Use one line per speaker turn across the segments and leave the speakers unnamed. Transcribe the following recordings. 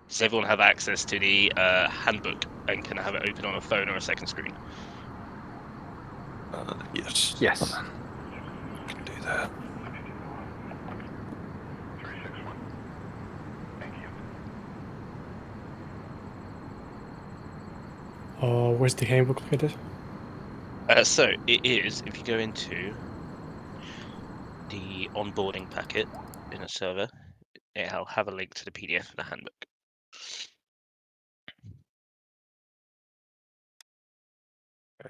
Does everyone have access to the handbook and can have it open on a phone or a second screen?
Yes.
Yes.
Can do that.
Where's the handbook located?
So it is, if you go into the onboarding packet in a server, it'll have a link to the PDF of the handbook.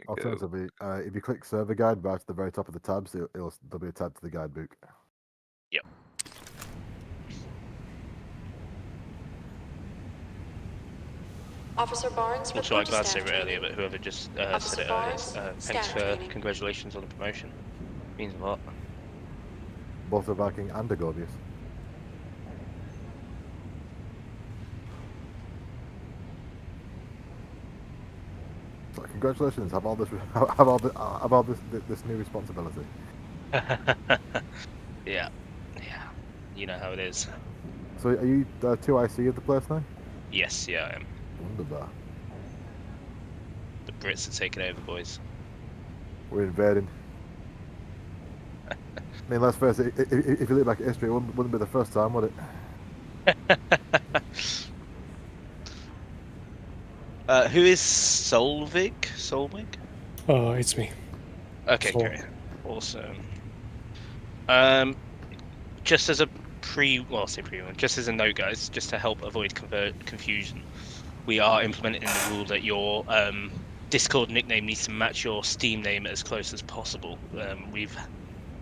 Alternatively, if you click server guide right at the very top of the tabs, there'll be a tab to the guidebook.
Yep.
Officer Barnes,
Also, I
report to
glanced
staff
over it earlier,
training.
but whoever just
Officer
said it earlier,
Barnes,
thanks
staff
for
training.
congratulations on the promotion. Means a lot.
Both a Viking and a Gordius. So congratulations! Have all this this new responsibility.
Yeah, you know how it is.
So are you 2IC of the place now?
Yes, yeah, I am.
Wunderbar.
The Brits are taking over, boys.
We're invading. I mean, let's face it. If you look back at history, it wouldn't be the first time, would it?
Who is Solvig? Solvig?
It's me.
Okay,
So-
great. Awesome. Just as a just as a note, guys, just to help avoid confusion, we are implementing the rule that your Discord nickname needs to match your Steam name as close as possible. We've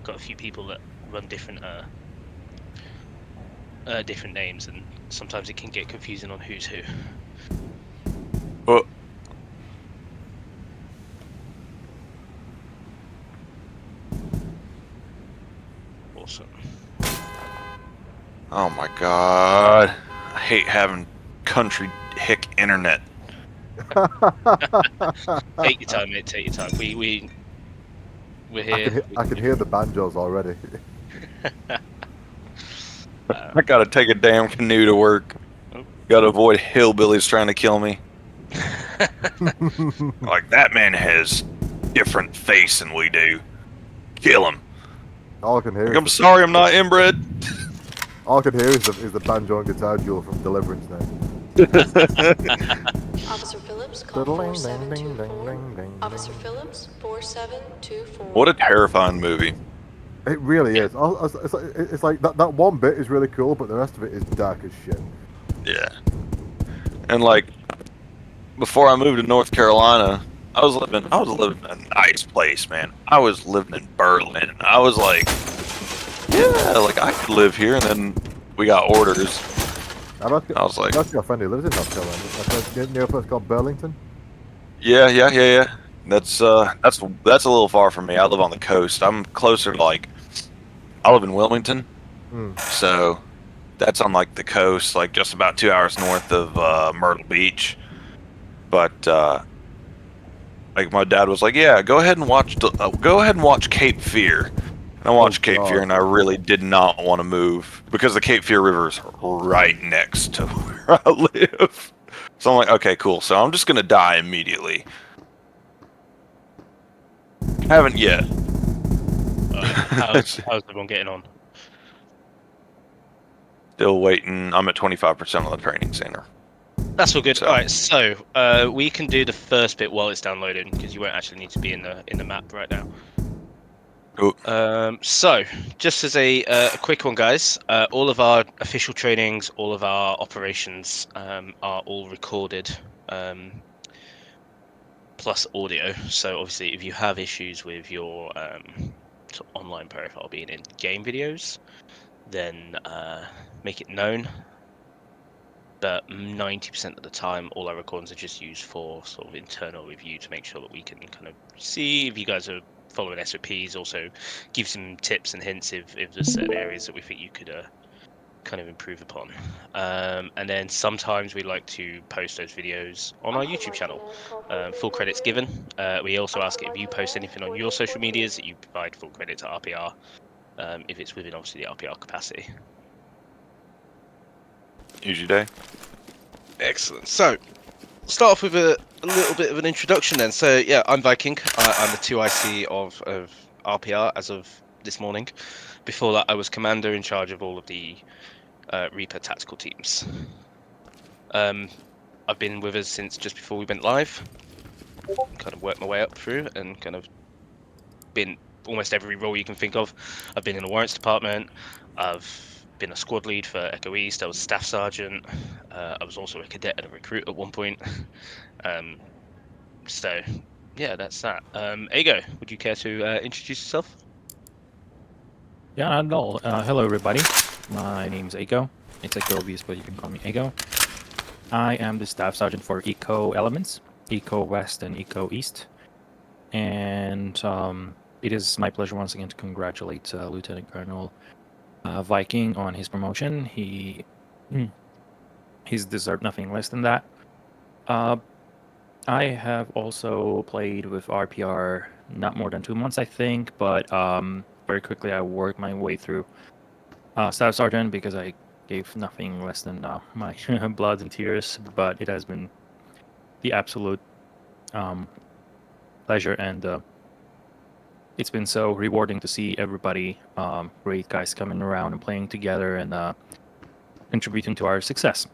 got a few people that run different different names, and sometimes it can get confusing on who's who.
Oh,
Awesome.
oh my god. I hate having country hick internet.
Take your time, mate. Take your time. We're here.
I can hear the banjos already.
I gotta take a damn canoe to work.
Oh.
Gotta avoid hillbillies trying to kill me. Like, that man has different face than we do. Kill him.
All I can hear.
Like, I'm sorry, I'm not inbred.
All I can hear is the banjo and guitar duel from Deliverance now.
Officer Phillips, call 4724. Officer Phillips, 4724.
What a terrifying movie.
It really is. It's like that one bit is really cool, but the rest of it is dark as shit.
Yeah. And like, before I moved to North Carolina, I was living in a nice place, man. I was living in Berlin. I was like, yeah, like I could live here. And then we got orders. I was like,
that's your friend who lives in North Carolina. Near a place called Burlington.
yeah. That's a little far from me. I live on the coast. I'm closer to like, I live in Wilmington, so that's on like the coast, like just about 2 hours north of Myrtle Beach. But like my dad was like, yeah, go ahead and watch Cape Fear. And I watched Cape Fear, and I really did not want to move because the Cape Fear River is right next to where I live. So I'm like, okay, cool. So I'm just gonna die immediately. Haven't yet.
How's everyone getting on?
Still waiting. I'm at 25% on the training center.
That's all good. So. All right, so we can do the first bit while it's downloading because you won't actually need to be in the map right now.
Cool.
So just as a quick one, guys, all of our official trainings, all of our operations are all recorded, plus audio. So obviously, if you have issues with your sort of online profile being in game videos, then make it known. But 90% of the time, all our recordings are just used for sort of internal review to make sure that we can kind of see if you guys are following SOPs. Also, give some tips and hints if there's certain areas that we think you could kind of improve upon. And then sometimes we like to post those videos on our YouTube channel. Full credits given. We also ask if you post anything on your social medias that you provide full credit to RPR, if it's within obviously the RPR capacity.
Use your day.
Excellent. So, start off with a little bit of an introduction then. So, yeah, I'm Viking. I'm the 2IC of RPR as of this morning. Before that, I was commander in charge of all of the Reaper tactical teams. I've been with us since just before we went live. Kind of worked my way up through and kind of been almost every role you can think of. I've been in the warrants department. I've been a squad lead for Echo East. I was staff sergeant. I was also a cadet and a recruit at one point. So, yeah, that's that. Ego, would you care to introduce yourself?
Yeah, not at all. Hello, everybody. My name's Ego. It's Egovius, but you can call me Ego. I am the staff sergeant for Eco Elements, Eco West and Eco East. And it is my pleasure once again to congratulate Lieutenant Colonel Viking on his promotion. He's deserved nothing less than that. I have also played with RPR not more than 2 months, I think, but very quickly I worked my way through Staff Sergeant because I gave nothing less than my blood and tears, but it has been the absolute pleasure, and it's been so rewarding to see everybody, great guys coming around and playing together and contributing to our success.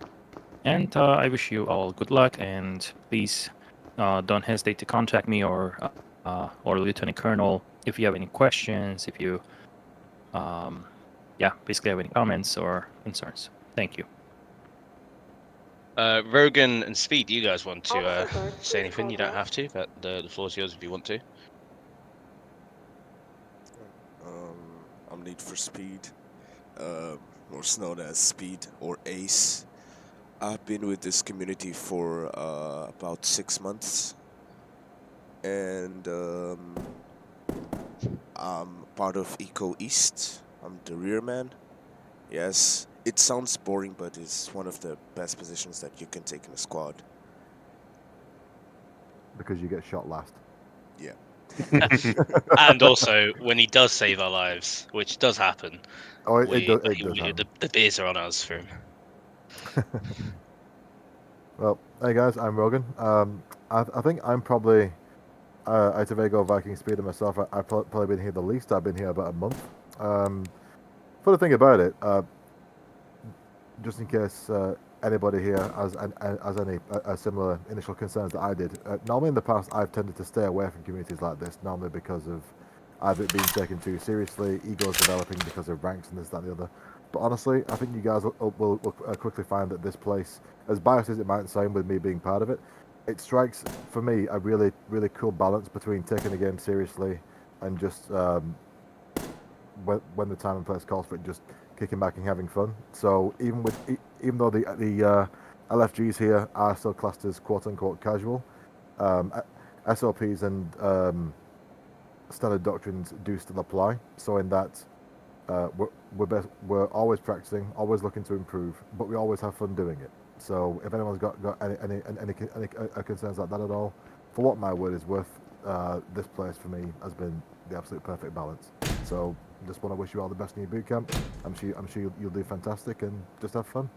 And I wish you all good luck, and please don't hesitate to contact me or Lieutenant Colonel if you have any questions, if you basically have any comments or concerns. Thank you.
Rogan and Speed, do you guys want to
Officer Guard,
say
please
anything?
call
You don't
back.
have to, but the floor's yours if you want to.
I'm Need for Speed, also known as Speed or Ace. I've been with this community for about 6 months, and I'm part of Eco East. I'm the rearman. Yes, it sounds boring, but it's one of the best positions that you can take in a squad.
Because you get shot last.
Yeah.
And also, when he does save our lives, which does happen,
Oh, it does happen.
the beers are on us for him.
Well, hey guys, I'm Rogan. I think I'm probably out of Ego, Viking, Speed, and myself. I've probably been here the least. I've been here about a month. Funny thing about it, just in case anybody here has any similar initial concerns that I did. Normally in the past, I've tended to stay away from communities like this, normally because of either it being taken too seriously, egos developing because of ranks and this, that, and the other. But honestly, I think you guys will quickly find that this place, as biased as it might sound with me being part of it, it strikes, for me, a really, really cool balance between taking the game seriously and just, when the time and place calls for it, just kicking back and having fun. So even though the LFGs here are still classed as quote-unquote casual, SOPs and standard doctrines do still apply. So in that, we're always practicing, always looking to improve, but we always have fun doing it. So if anyone's got any concerns like that at all, for what my word is worth, this place for me has been the absolute perfect balance. So just want to wish you all the best in your boot camp. I'm sure you'll do fantastic and just have fun.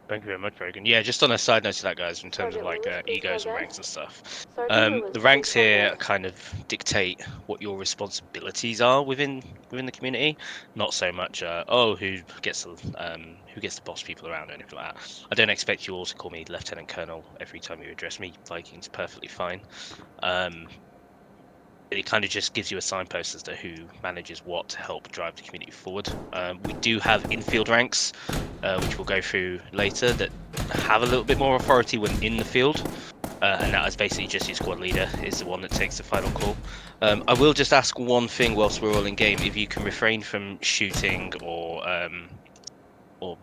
Thank you very much, Rogan. Yeah, just on a side note to that, guys, in terms of
Sergeant
like
Lewis, please
egos
call
and
back.
ranks and stuff.
Sergeant Lewis,
The
please
ranks
call
here
back.
kind of dictate what your responsibilities are within the community, not so much who gets the boss people around or anything like that. I don't expect you all to call me Lieutenant Colonel every time you address me. Viking's perfectly fine. It kind of just gives you a signpost as to who manages what to help drive the community forward. We do have infield ranks, which we'll go through later, that have a little bit more authority when in the field, and that is basically just your squad leader is the one that takes the final call. I will just ask one thing whilst we're all in game: if you can refrain from shooting or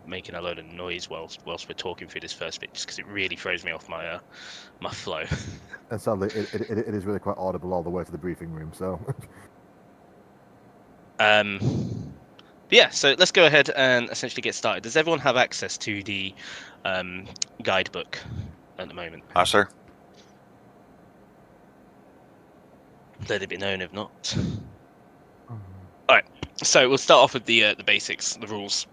making a load of noise whilst we're talking through this first bit, just because it really throws me off my flow.
And sadly, it is really quite audible all the way to the briefing room. So.
Yeah, so let's go ahead and essentially get started. Does everyone have access to the guidebook at the moment?
Hi, sir.
Let it be known if not. All right, so we'll start off with the basics, the rules.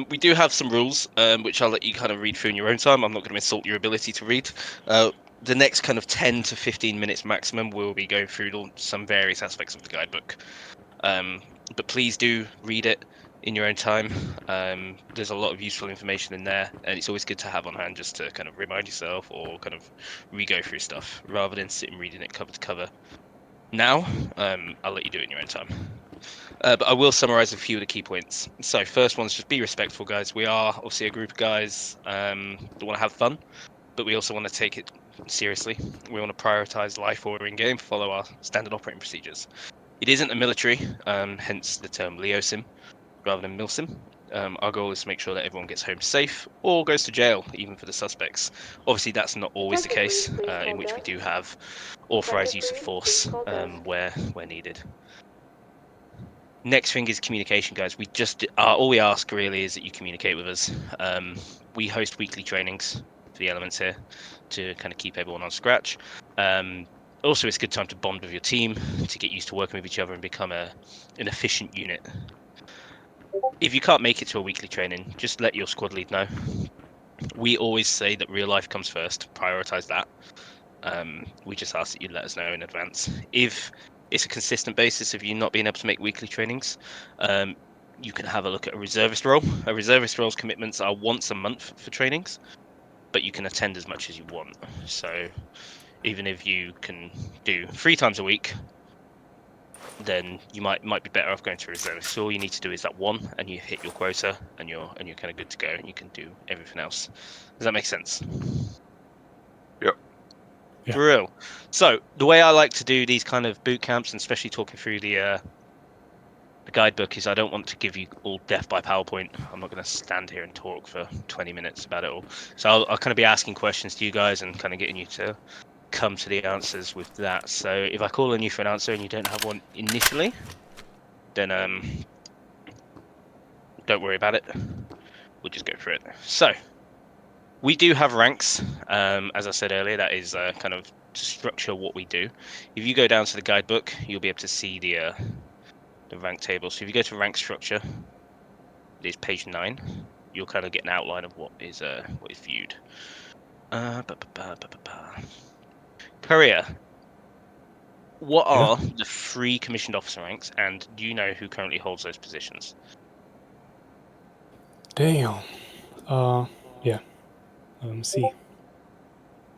We do have some rules, which I'll let you kind of read through in your own time. I'm not going to insult your ability to read. The next kind of 10 to 15 minutes maximum, we'll be going through some various aspects of the guidebook. But please do read it in your own time. There's a lot of useful information in there, and it's always good to have on hand just to kind of remind yourself or kind of re-go through stuff rather than sit and reading it cover to cover. Now, I'll let you do it in your own time. But I will summarize a few of the key points. So first one's just be respectful, guys. We are obviously a group of guys that want to have fun, but we also want to take it seriously. We want to prioritize life order in game, follow our standard operating procedures. It isn't a military, hence the term LeoSim rather than MilSim. Our goal is to make sure that everyone gets home safe or goes to jail, even for the suspects. Obviously, that's not always the case, in which we do have authorized use of force where needed. Next thing is communication, guys. We just all we ask really is that you communicate with us. We host weekly trainings for the elements here to kind of keep everyone on scratch. Also, it's a good time to bond with your team, to get used to working with each other and become an efficient unit. If you can't make it to a weekly training, just let your squad lead know. We always say that real life comes first. Prioritize that. We just ask that you let us know in advance. If it's a consistent basis of you not being able to make weekly trainings, you can have a look at a reservist role. A reservist role's commitments are once a month for trainings, but you can attend as much as you want. So even if you can do 3 times a week, then you might be better off going to a reservist. So all you need to do is that one, and you hit your quota, and you're kind of good to go, and you can do everything else. Does that make sense?
Yep.
Yeah.
For real. So the way I like to do these kind of boot camps, and especially talking through the guidebook, is I don't want to give you all death by PowerPoint. I'm not going to stand here and talk for 20 minutes about it all. So I'll kind of be asking questions to you guys and kind of getting you to come to the answers with that. So if I call on you for an answer and you don't have one initially, then don't worry about it. We'll just go through it. So we do have ranks. As I said earlier, that is kind of to structure what we do. If you go down to the guidebook, you'll be able to see the rank table. So if you go to rank structure, it is page 9. You'll kind of get an outline of what is viewed. Career. What are the 3 commissioned officer ranks, and do you know who currently holds those positions?
Damn. Yeah. See.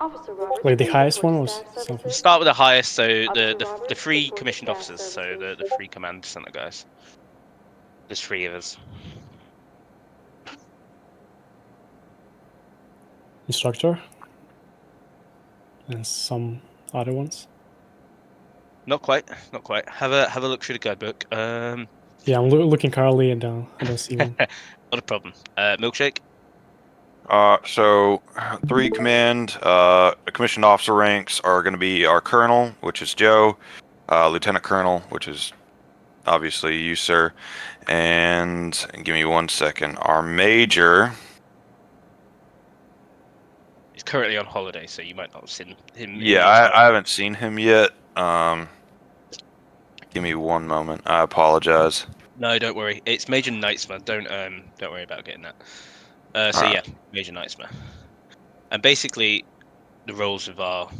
Officer Roberts,
Like the
please
highest
report
one
to
was
staff
something.
services.
Start with the highest, so
Officer
the
Roberts,
3
report to
commissioned
staff
officers, so the
services.
3 command center guys. There's 3 of us.
Instructor. And some other ones.
Not quite. Have a look through the guidebook.
Yeah, I'm looking currently and I don't see one.
Not a problem. Milkshake.
So 3 command, commissioned officer ranks are going to be our colonel, which is Joe, lieutenant colonel, which is obviously you, sir, and give me 1 second. Our major.
He's currently on holiday, so you might not have seen him.
Yeah, I haven't seen him yet. Give me 1 moment. I apologize.
No, don't worry. It's Major Knightsman. Don't worry about getting that. So
Alright.
yeah, Major Knightsman. And basically, the roles of our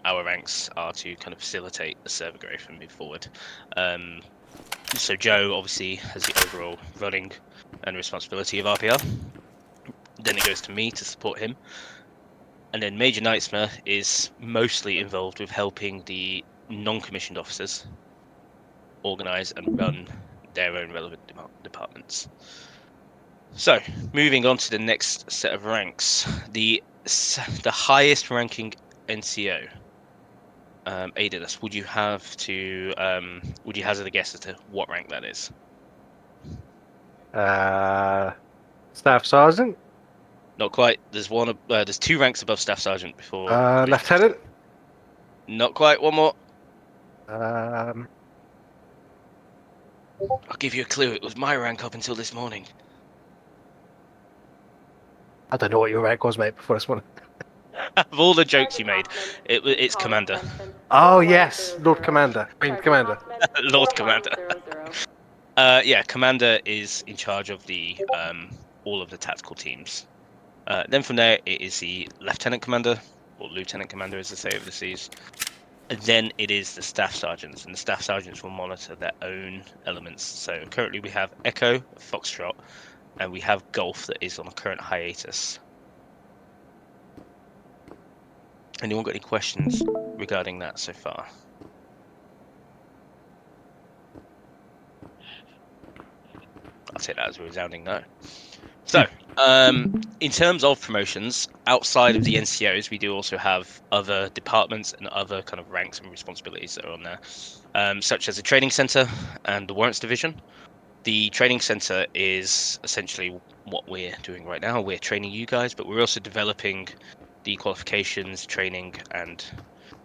ranks are to kind of facilitate the server growth and move forward. So Joe obviously has the overall running and responsibility of RPR. Then it goes to me to support him. And then Major Knightsmith is mostly involved with helping the non-commissioned officers organise and run their own relevant departments. So, moving on to the next set of ranks, the highest ranking NCO. Adidas, would you hazard a guess as to what rank that is?
Staff sergeant.
Not quite. There's 2 ranks above staff sergeant before.
Lieutenant.
Not quite. One more.
Um,
I'll give you a clue. It was my rank up until this morning.
I don't know what your rank was, mate, before this morning.
Of all the jokes you made, it's Commander.
Oh yes, Lord Commander. Commander.
Lord Commander. Yeah, Commander is in charge of the all of the tactical teams. Then from there, it is the lieutenant commander, or lieutenant commander as they say overseas. And then it is the staff sergeants, and the staff sergeants will monitor their own elements. So currently we have Echo, Foxtrot, and we have Golf that is on a current hiatus. Anyone got any questions regarding that so far? I'll take that as a resounding no. So, in terms of promotions, outside of the NCOs, we do also have other departments and other kind of ranks and responsibilities that are on there, such as the training center and the warrants division. The training center is essentially what we're doing right now. We're training you guys, but we're also developing the qualifications, training, and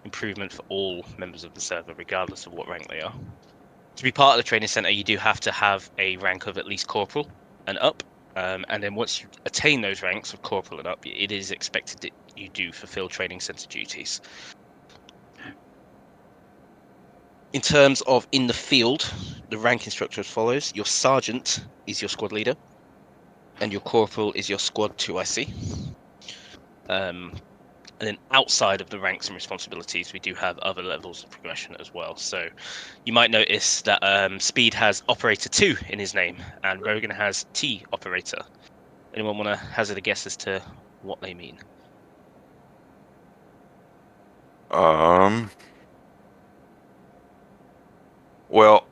improvement for all members of the server, regardless of what rank they are. To be part of the training center, you do have to have a rank of at least corporal and up. And then once you attain those ranks of corporal and up, it is expected that you do fulfill training center duties. In terms of in the field, the ranking structure as follows. Your sergeant is your squad leader, and your corporal is your squad 2IC. And then outside of the ranks and responsibilities, we do have other levels of progression as well. So you might notice that Speed has Operator 2 in his name, and Rogan has T Operator. Anyone want to hazard a guess as to what they mean?
Well,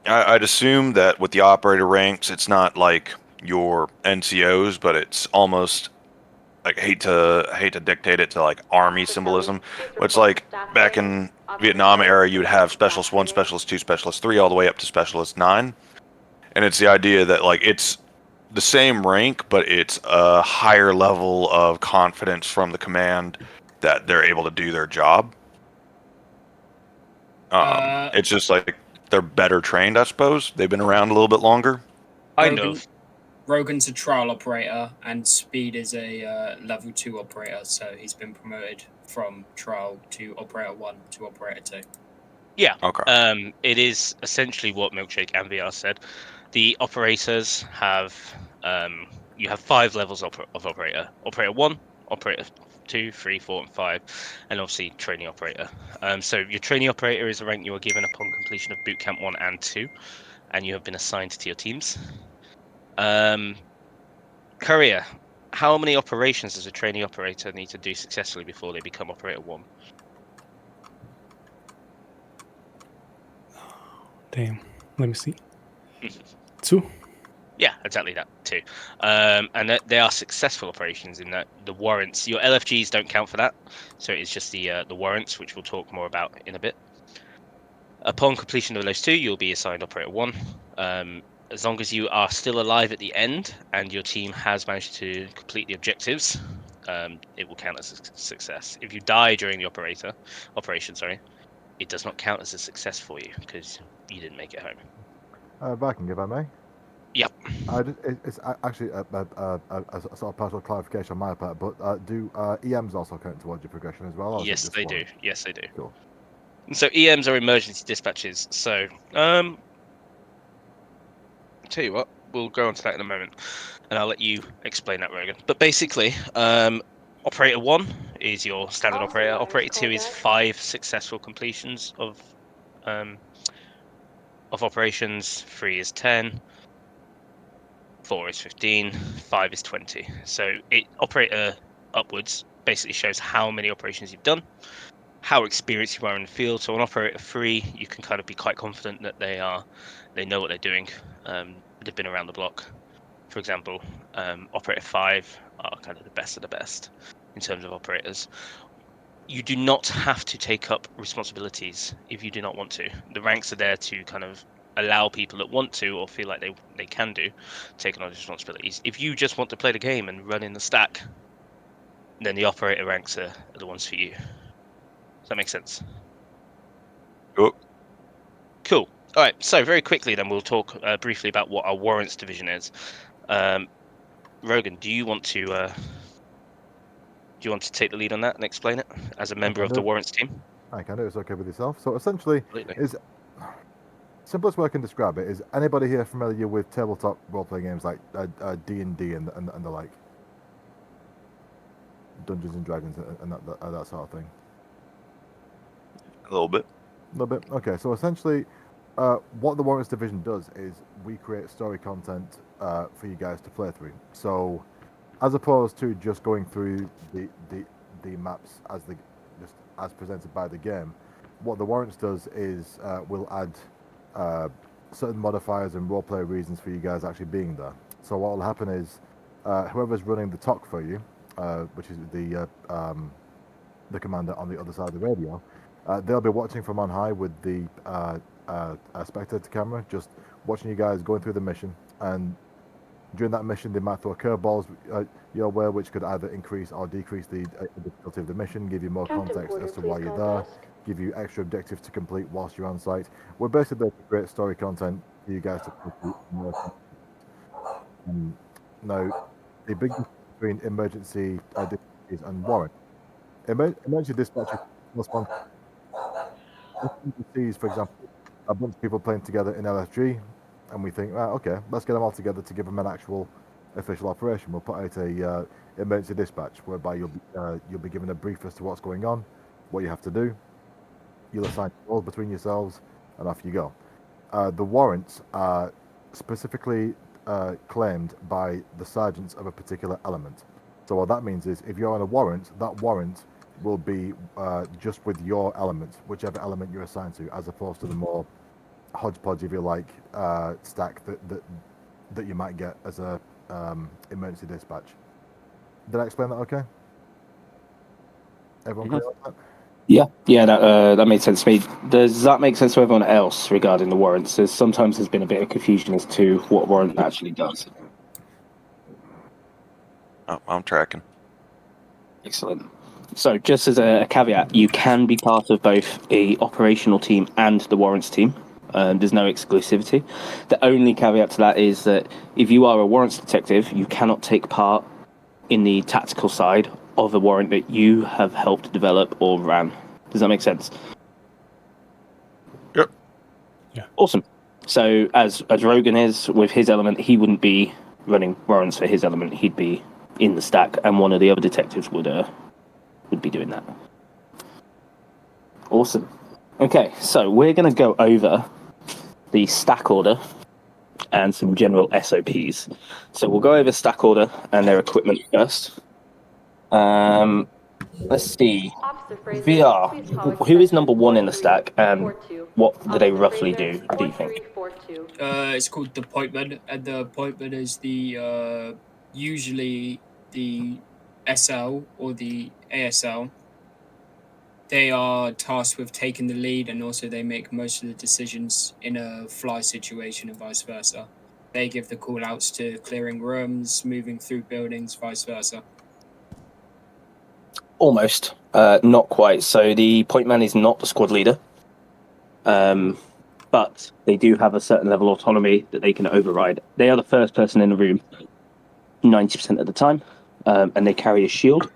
I'd assume that with the operator ranks, it's not like your NCOs, but it's almost like hate to dictate it to like army symbolism. It's like back in Vietnam era, you would have specialist 1, specialist 2, specialist 3, all the way up to specialist 9, and it's the idea that like it's the same rank, but it's a higher level of confidence from the command that they're able to do their job. It's just like they're better trained, I suppose. They've been around a little bit longer.
Kind of.
Rogan's a trial operator, and Speed is a level 2 operator, so he's been promoted from trial to operator 1 to operator 2.
Yeah.
Okay.
It is essentially what Milkshake and VR said. The operators have you have 5 levels of operator. Operator 1, operator 2, 3, 4, and 5, and obviously training operator. So your training operator is a rank you are given upon completion of boot camp 1 and 2, and you have been assigned to your teams. Courier, how many operations does a trainee operator need to do successfully before they become operator 1?
Damn. Let me see. 2.
Yeah, exactly that, 2. And they are successful operations in that the warrants, your LFGs don't count for that, so it's just the warrants, which we'll talk more about in a bit. Upon completion of those 2, you'll be assigned operator 1. As long as you are still alive at the end and your team has managed to complete the objectives, it will count as a success. If you die during the operation, it does not count as a success for you because you didn't make it home.
Viking, if I may.
Yep.
It's actually a sort of partial clarification on my part, but do EMs also count towards your progression as well? Or
Yes, they do. Yes, they do.
Cool.
So EMs are emergency dispatches. So, tell you what, we'll go on to that in a moment, and I'll let you explain that, Rogan. But basically, operator 1 is your standard operator. Operator 2 is 5 successful completions of operations. 3 is 10. 4 is 15. 5 is 20. So operator upwards basically shows how many operations you've done, how experienced you are in the field. So on operator 3, you can kind of be quite confident that they know what they're doing. They've been around the block. For example, operator 5 are kind of the best of the best in terms of operators. You do not have to take up responsibilities if you do not want to. The ranks are there to kind of allow people that want to or feel like they can do take on responsibilities. If you just want to play the game and run in the stack, then the operator ranks are the ones for you. Does that make sense? Cool. All right. So very quickly, then we'll talk briefly about what our warrants division is. Rogan, do you want to take the lead on that and explain it as a member of the warrants team?
I can do. It's okay with yourself. So essentially,
Absolutely.
is simplest way I can describe it is: anybody here familiar with tabletop role-playing games like D&D and the like, Dungeons and Dragons and that sort of thing?
A little bit.
A little bit. Okay, so essentially, what the Warrants Division does is we create story content for you guys to play through. So, as opposed to just going through the maps as presented by the game, what the Warrants does is we'll add certain modifiers and roleplay reasons for you guys actually being there. So what will happen is whoever's running the talk for you, which is the commander on the other side of the radio, they'll be watching from on high with the spectator camera, just watching you guys going through the mission. And during that mission, they might throw curveballs your way, which could either increase or decrease the difficulty of the mission, give you more context as to why you're there, give you extra objectives to complete whilst you're on site. We're basically there to create story content for you guys to complete more. Now, the big difference between emergency dispatches and warrant. Emergency dispatches respond. Sees, for example, a bunch of people playing together in LFG, and we think, okay, let's get them all together to give them an actual official operation. We'll put out a emergency dispatch whereby you'll be given a brief as to what's going on, what you have to do. You'll assign roles between yourselves, and off you go. The warrants are specifically claimed by the sergeants of a particular element. So what that means is, if you're on a warrant, that warrant will be just with your element, whichever element you're assigned to, as opposed to the more hodgepodge, if you like, stack that you might get as a emergency dispatch. Did I explain that okay? Everyone clear on that?
Yeah, that made sense to me. Does that make sense to everyone else regarding the warrants? Sometimes there's been a bit of confusion as to what warrant actually does.
Oh, I'm tracking.
Excellent. So, just as a caveat, you can be part of both the operational team and the warrants team. There's no exclusivity. The only caveat to that is that if you are a warrants detective, you cannot take part in the tactical side of a warrant that you have helped develop or ran. Does that make sense?
Yep.
Yeah.
Awesome. So, as Rogan is with his element, he wouldn't be running warrants for his element. He'd be in the stack, and one of the other detectives would be doing that. Awesome. Okay, so we're going to go over the stack order and some general SOPs. So we'll go over stack order and their equipment first. Let's see. VR, who is number one in the stack, and what do they roughly do you think?
It's called the Pointman, and the Pointman is the usually the SL or the ASL. They are tasked with taking the lead, and also they make most of the decisions in a fly situation and vice versa. They give the call outs to clearing rooms, moving through buildings, vice versa.
Almost, not quite. So the point man is not the squad leader, but they do have a certain level of autonomy that they can override. They are the first person in the room 90% of the time, and they carry a shield.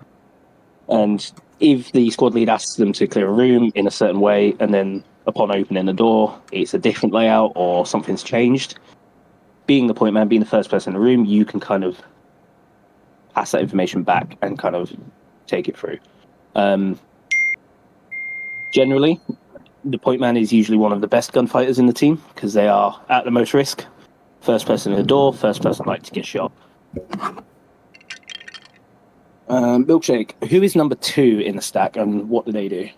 And if the squad lead asks them to clear a room in a certain way, and then upon opening the door, it's a different layout or something's changed, being the point man, being the first person in the room, you can kind of pass that information back and kind of take it through. Generally, the point man is usually one of the best gunfighters in the team because they are at the most risk. First person in the door, first person like to get shot. Milkshake, who is number 2 in the stack, and what do they do?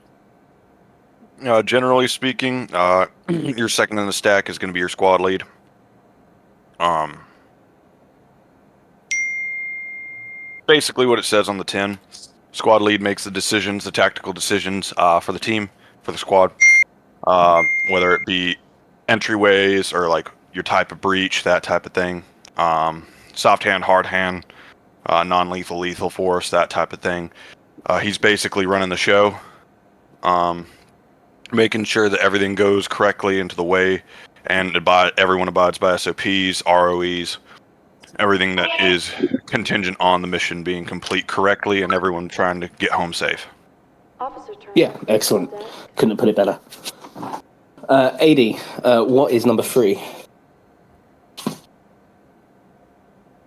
Generally speaking, your second in the stack is going to be your squad lead. Basically what it says on the tin, squad lead makes the decisions, the tactical decisions for the team, for the squad, whether it be entryways or like your type of breach, that type of thing. Soft hand, hard hand, non-lethal, lethal force, that type of thing. He's basically running the show, making sure that everything goes correctly into the way, and everyone abides by SOPs, ROEs, everything that is contingent on the mission being complete correctly and everyone trying to get home safe.
Yeah, excellent. Couldn't have put it better. AD, what is number 3?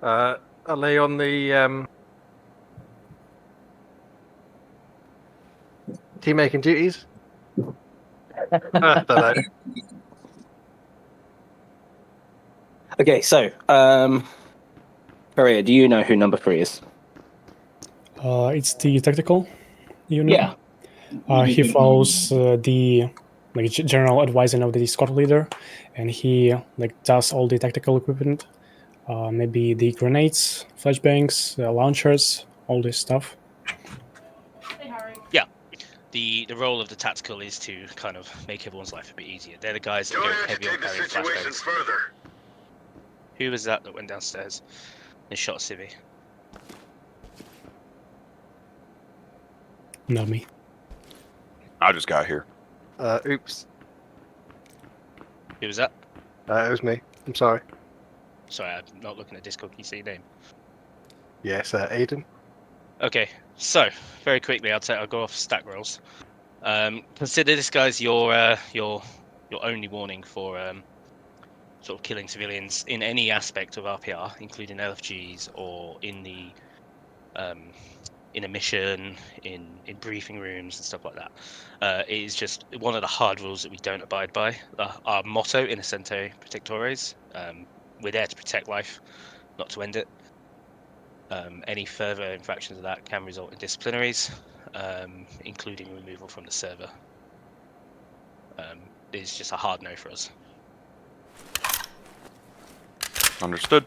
Are they on the team making duties? I don't know.
Okay, so, Maria, do you know who number 3 is?
It's the tactical unit.
Yeah.
He follows the general advising of the squad leader, and he does all the tactical equipment, maybe the grenades, flashbangs, launchers, all this stuff.
Yeah. The role of the tactical is to kind of make everyone's life a bit easier. They're the guys that go heavy on carrying flashbangs. Who was that went downstairs and shot Civi?
Not me.
I just got here.
Oops.
Who was that?
It was me. I'm sorry.
Sorry, I'm not looking at Discord. Can you see your name?
Yes, Aiden.
Okay, so very quickly, I'll go off stack rolls. Consider this guy's your only warning for sort of killing civilians in any aspect of RPR, including LFGs or in a mission, in briefing rooms and stuff like that. It is just one of the hard rules that we don't abide by. Our motto in Ascento Protectores, we're there to protect life, not to end it. Any further infractions of that can result in disciplinaries, including removal from the server. It's just a hard no for us.
Understood.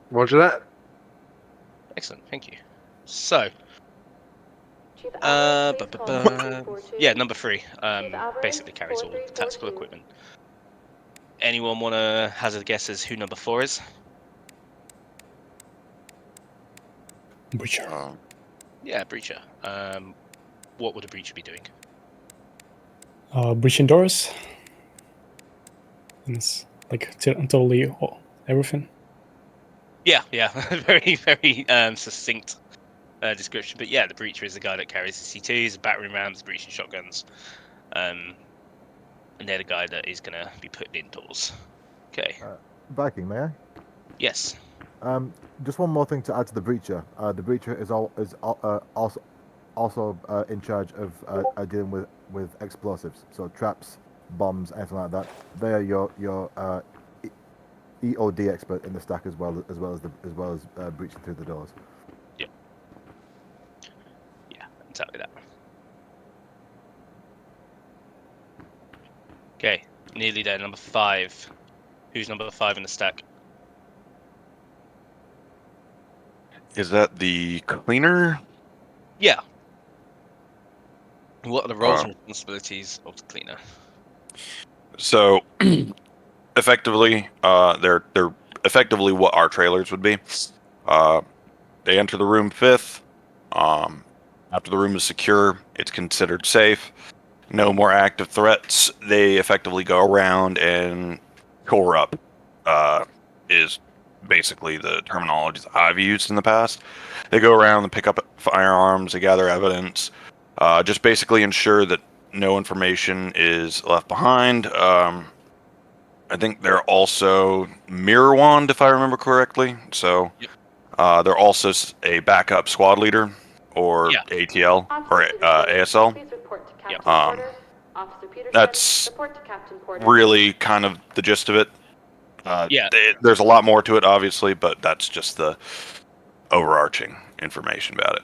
Roger that.
Excellent, thank you. So,
Chief Alvarez, please call 4242.
yeah, number 3
Chief Alvarez,
basically carries all the tactical
4342.
equipment. Anyone want to hazard a guess as who number 4 is?
Breacher.
Yeah, Breacher. What would a Breacher be doing?
Breaching doors. And it's totally everything.
Yeah, very, very succinct description. But yeah, the Breacher is the guy that carries the C2s, the battering rams, the breaching shotguns. And they're the guy that is going to be put indoors. Okay.
Viking, may I?
Yes.
Just one more thing to add to the breacher. The breacher is also in charge of dealing with explosives, so traps, bombs, anything like that. They are your EOD expert in the stack as well as breaching through the doors.
Yeah, exactly that. Okay, nearly there. Number 5. Who's number 5 in the stack?
Is that the cleaner?
Yeah. What are the roles and responsibilities of the cleaner?
So, effectively, they're effectively what our trailers would be. They enter the room 5th. After the room is secure, it's considered safe. No more active threats. They effectively go around and core up. Is basically the terminology that I've used in the past. They go around and pick up firearms, they gather evidence, just basically ensure that no information is left behind. I think they're also Mirror Wand, if I remember correctly. So they're also a backup squad leader, or ATL, or ASL. That's really kind of the gist of it. There's a lot more to it, obviously, but that's just the overarching information about it.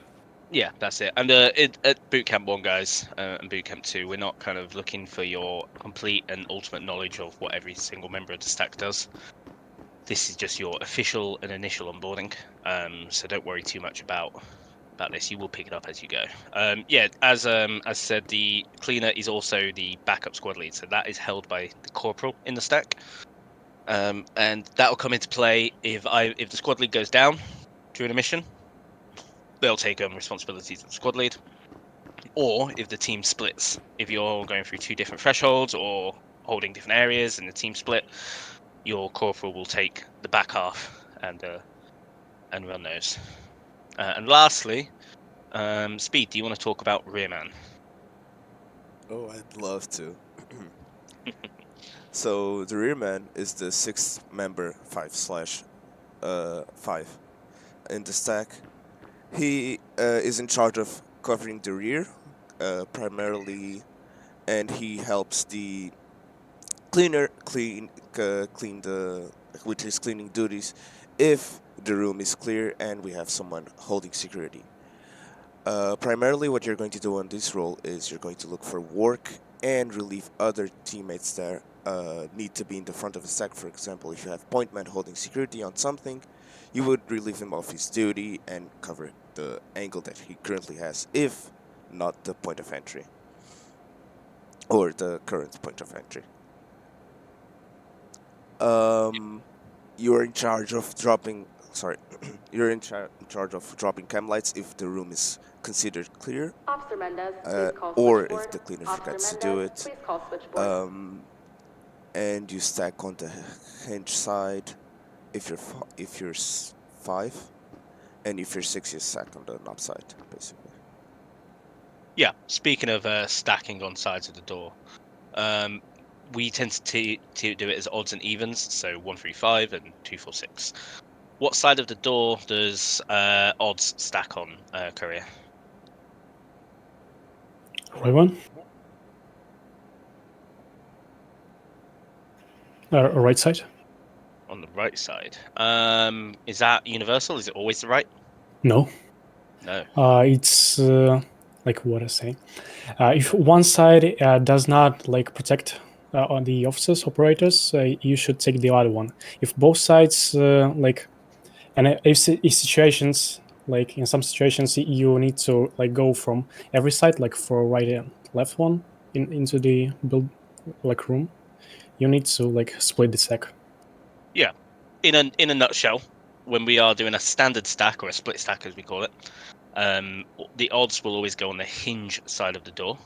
Yeah, that's it. And at Bootcamp 1, guys, and Bootcamp 2, we're not kind of looking for your complete and ultimate knowledge of what every single member of the stack does. This is just your official and initial onboarding, so don't worry too much about this. You will pick it up as you go. As said, the cleaner is also the backup squad lead, so that is held by the corporal in the stack. And that will come into play if the squad lead goes down during a mission. They'll take on responsibilities of the squad lead. Or if the team splits, if you're going through 2 different thresholds or holding different areas and the team split, your corporal will take the back half and run those. And lastly, Speed, do you want to talk about Rearman?
Oh, I'd love to. So the rearman is the sixth member 5/5 in the stack. He is in charge of covering the rear, primarily, and he helps the cleaner clean the with his cleaning duties if the room is clear and we have someone holding security. Primarily, what you're going to do on this role is you're going to look for work and relieve other teammates that need to be in the front of the stack. For example, if you have point man holding security on something, you would relieve him of his duty and cover the angle that he currently has, if not the point of entry or the current point of entry. You're in charge of dropping. Sorry, you're in charge of dropping cam lights if the room is considered clear,
Officer Mendez, please call
or
switchboard.
if the cleaner
Officer
forgets to
Mendez,
do it.
please call switchboard.
And you stack on the hinge side if you're if you're 5, and if you're 6, you stack on the knob side, basically.
Yeah. Speaking of stacking on sides of the door, we tend to do it as odds and evens, so 1, 3, 5 and 2, 4, 6. What side of the door does odds stack on, Courier?
Right one. Right side.
On the right side. Is that universal? Is it always the right?
No.
No.
It's like what I say. If one side does not like protect on the officers operators, you should take the other one. If both sides like, and if situations like in some situations you need to like go from every side, like for right and left one into the build like room, you need to like split the stack.
Yeah. In a nutshell, when we are doing a standard stack or a split stack as we call it, the odds will always go on the hinge side of the door,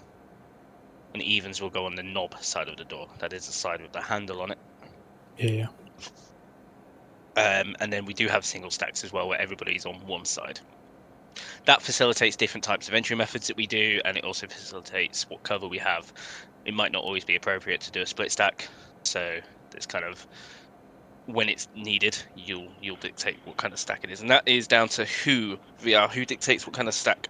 and evens will go on the knob side of the door. That is the side with the handle on it.
Yeah.
And then we do have single stacks as well, where everybody's on one side. That facilitates different types of entry methods that we do, and it also facilitates what cover we have. It might not always be appropriate to do a split stack, so it's kind of when it's needed, you'll dictate what kind of stack it is, and that is down to who dictates what kind of stack.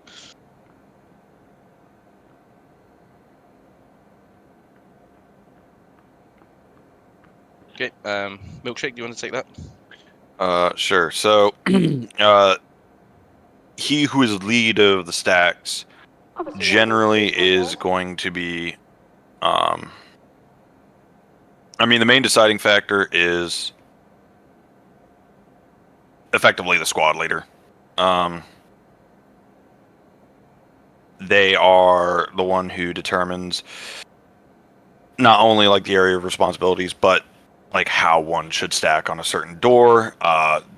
Okay, Milkshake, do you want to take that?
Sure. So, he who is lead of the stacks
Officer
generally
Mendez, please
is going to be, I mean, the main deciding factor is effectively the squad leader. They are the one who determines not only like the area of responsibilities, but like how one should stack on a certain door,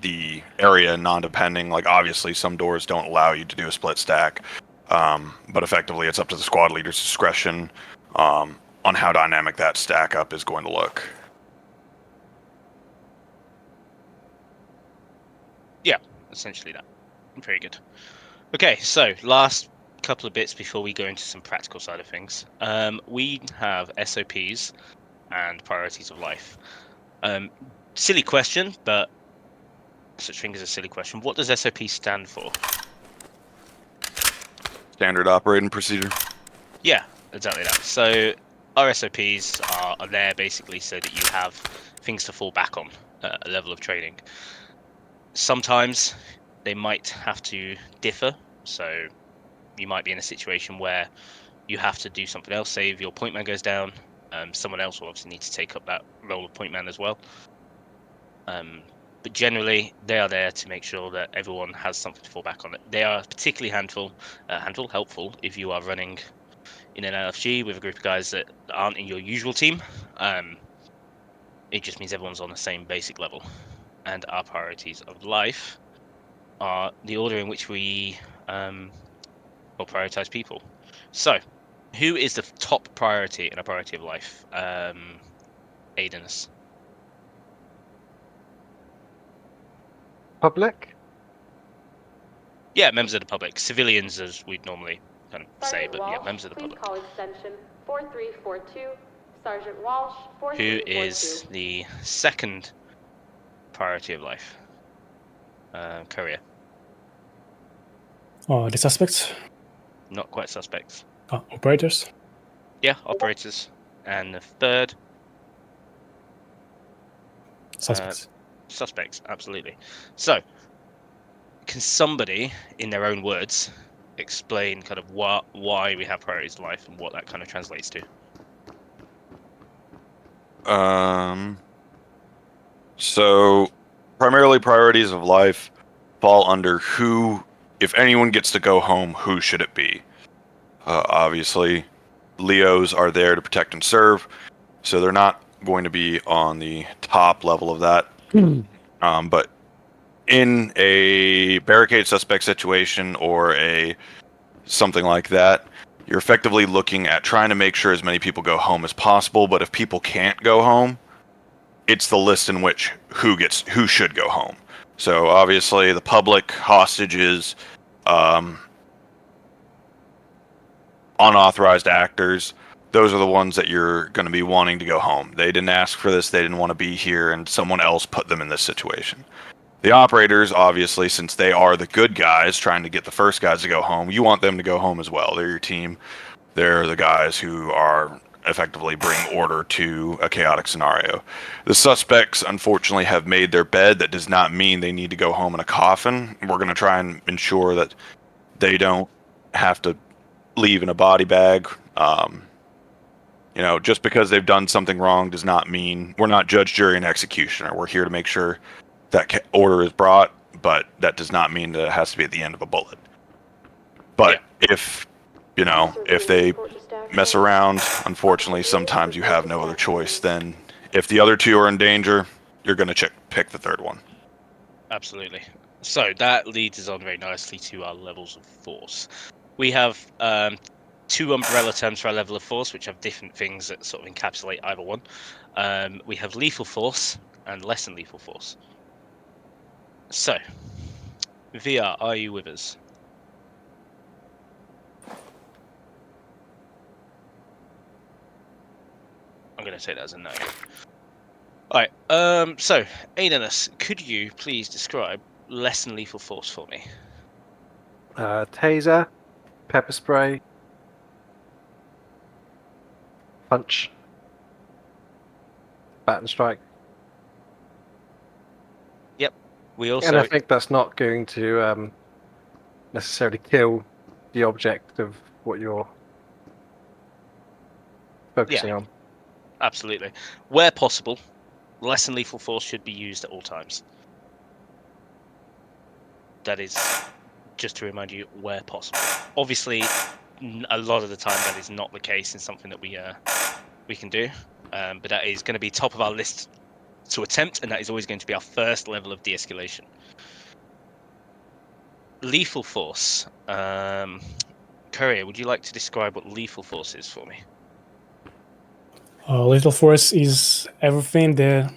the area non-depending. Like obviously some doors don't allow you to do a split stack, but effectively it's up to the squad leader's discretion on how dynamic that stack up is going to look.
Yeah, essentially that. Very good. Okay, so last couple of bits before we go into some practical side of things. We have SOPs and priorities of life. Silly question, but such thing as a silly question. What does SOP stand for?
Standard operating procedure.
Yeah, exactly that. So our SOPs are there basically so that you have things to fall back on, a level of training. Sometimes they might have to differ, so you might be in a situation where you have to do something else. Say if your point man goes down, someone else will obviously need to take up that role of point man as well. But generally, they are there to make sure that everyone has something to fall back on. They are particularly helpful if you are running in an LFG with a group of guys that aren't in your usual team. It just means everyone's on the same basic level. And our priorities of life are the order in which we will prioritize people. So, who is the top priority in a priority of life? Aidenus.
Public?
Yeah, members of the public. Civilians, as we'd normally kind of say, but yeah, members of the
Please
public.
call extension 4342. Sergeant Walsh,
Who
4342.
is the second priority of life? Courier.
The suspects?
Not quite suspects.
Operators?
Yeah, operators. And the third?
Suspects.
Suspects, absolutely. So, can somebody, in their own words, explain kind of why we have priorities of life and what that kind of translates to?
So primarily priorities of life fall under who, if anyone gets to go home, who should it be? Obviously, Leos are there to protect and serve, so they're not going to be on the top level of that. But in a barricade suspect situation or something like that, you're effectively looking at trying to make sure as many people go home as possible. But if people can't go home, it's the list in which who should go home. So obviously the public, hostages, unauthorized actors, those are the ones that you're going to be wanting to go home. They didn't ask for this, they didn't want to be here, and someone else put them in this situation. The operators, obviously, since they are the good guys trying to get the first guys to go home, you want them to go home as well. They're your team. They're the guys who are effectively bring order to a chaotic scenario. The suspects, unfortunately, have made their bed. That does not mean they need to go home in a coffin. We're going to try and ensure that they don't have to leave in a body bag. Just because they've done something wrong does not mean we're not judge, jury, and executioner. We're here to make sure that order is brought, but that does not mean that it has to be at the end of a bullet. But if they mess around, unfortunately, sometimes you have no other choice. Then if the other two are in danger, you're going to pick the third one.
Absolutely. So that leads us on very nicely to our levels of force. We have two umbrella terms for our level of force, which have different things that sort of encapsulate either one. We have lethal force and less than lethal force. So, VR, are you with us? I'm going to take that as a no. Alright, so, Aidanus, could you please describe less than lethal force for me?
Taser, pepper spray, punch, baton strike.
Yep. We also...
And I think that's not going to necessarily kill the object of what you're focusing on.
Absolutely. Where possible, less than lethal force should be used at all times. That is, just to remind you, where possible. Obviously, a lot of the time that is not the case in something that we can do, but that is going to be top of our list to attempt, and that is always going to be our first level of de-escalation. Lethal force. Courier, would you like to describe what lethal force is for me?
Lethal force is everything that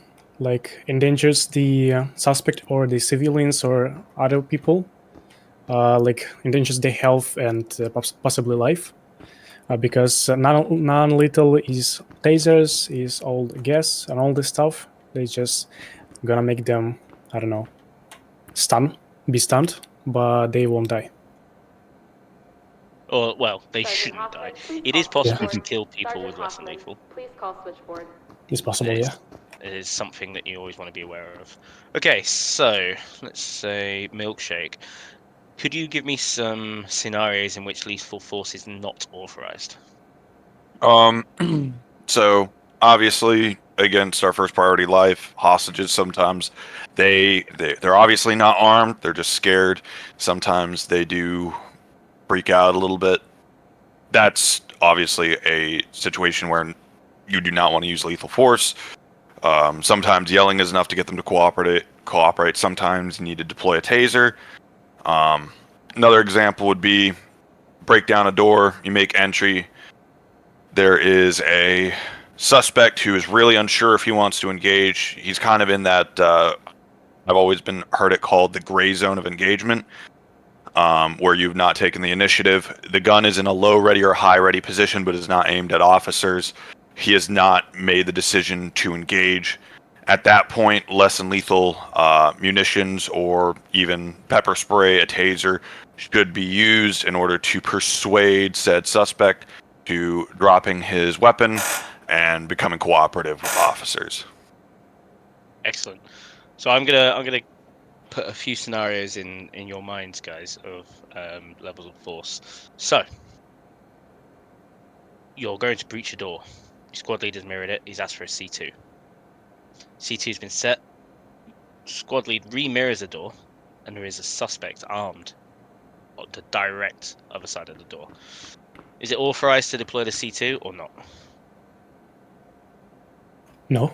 endangers the suspect or the civilians or other people, endangers their health and possibly life. Because non-lethal is tasers, is all gas and all this stuff. They just gonna make them, I don't know, be stunned, but they won't die.
Or, well, they
Sergeant
shouldn't
Hoffman,
die.
please
It
call
is possible
switchboard.
to kill people
Sergeant
with less than
Hoffman,
lethal.
Please call switchboard.
It's possible,
It is-
yeah.
It is something that you always want to be aware of. Okay, so let's say Milkshake. Could you give me some scenarios in which lethal force is not authorized?
So obviously against our first priority life, hostages, sometimes they're obviously not armed, they're just scared. Sometimes they do freak out a little bit. That's obviously a situation where you do not want to use lethal force. Sometimes yelling is enough to get them to cooperate. Sometimes you need to deploy a taser. Another example would be break down a door, you make entry. There is a suspect who is really unsure if he wants to engage. He's kind of in that, I've always heard it called the gray zone of engagement. where you've not taken the initiative. The gun is in a low ready or high ready position, but is not aimed at officers. He has not made the decision to engage. At that point, less than lethal munitions or even pepper spray, a taser, should be used in order to persuade said suspect to dropping his weapon and becoming cooperative with officers.
Excellent. So I'm gonna put a few scenarios in your minds, guys, of levels of force. So you're going to breach a door. Your squad leader's mirrored it. He's asked for a C2. C2's been set. Squad lead re-mirrors the door, and there is a suspect armed on the direct other side of the door. Is it authorized to deploy the C2 or not?
No.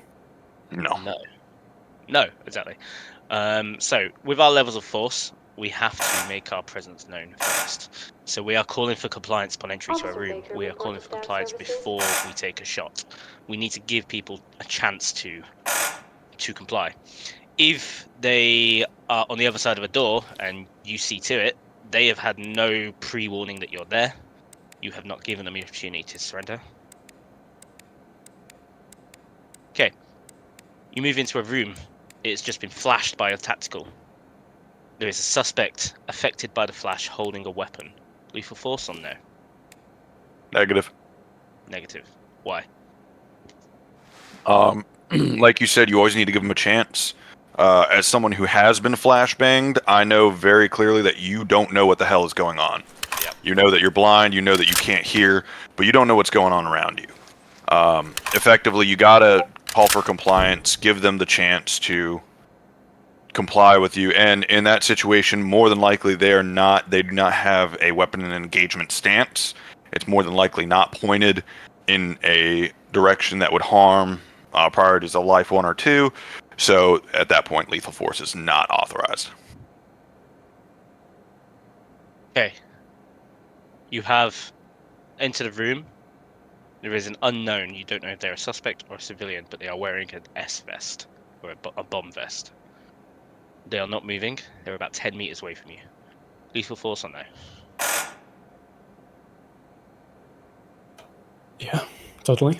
No, exactly. So with our levels of force, we have to make our presence known first. So we are calling for compliance upon entry to a room. We are calling for compliance before we take a shot. We need to give people a chance to comply. If they are on the other side of a door and you see to it, they have had no pre-warning that you're there. You have not given them the opportunity to surrender. Okay. You move into a room. It's just been flashed by a tactical. There is a suspect affected by the flash holding a weapon. Lethal force on there?
Negative.
Negative. Why?
Like you said, you always need to give them a chance. As someone who has been flashbanged, I know very clearly that you don't know what the hell is going on.
Yep.
You know that you're blind, you know that you can't hear, but you don't know what's going on around you. Effectively, you gotta call for compliance, give them the chance to comply with you, and in that situation, more than likely they do not have a weapon and engagement stance. It's more than likely not pointed in a direction that would harm priorities of life 1 or 2. So at that point, lethal force is not authorized.
Okay. You have entered a room. There is an unknown. You don't know if they're a suspect or a civilian, but they are wearing an S vest or a bomb vest. They are not moving. They're about 10 meters away from you. Lethal force on there?
Yeah, totally.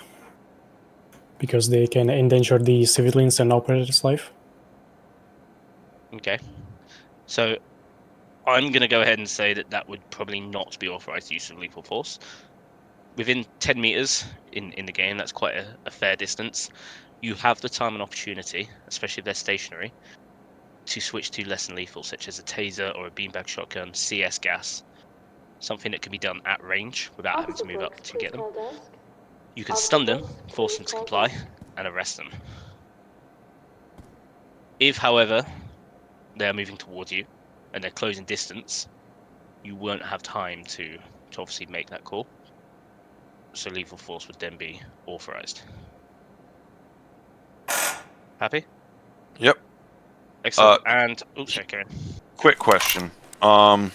Because they can endanger the civilians and operators' life.
Okay. So I'm going to go ahead and say that would probably not be authorized use of lethal force. Within 10 meters in the game, that's quite a fair distance. You have the time and opportunity, especially if they're stationary, to switch to less than lethal, such as a taser or a beanbag shotgun, CS gas, something that can be done at range without having to move up to get them. You can stun them, force them to comply, and arrest them. If, however, they are moving towards you and they're closing distance, you won't have time to obviously make that call. So lethal force would then be authorized. Happy?
Yep.
Excellent. And sorry, Karen.
Quick question. I'm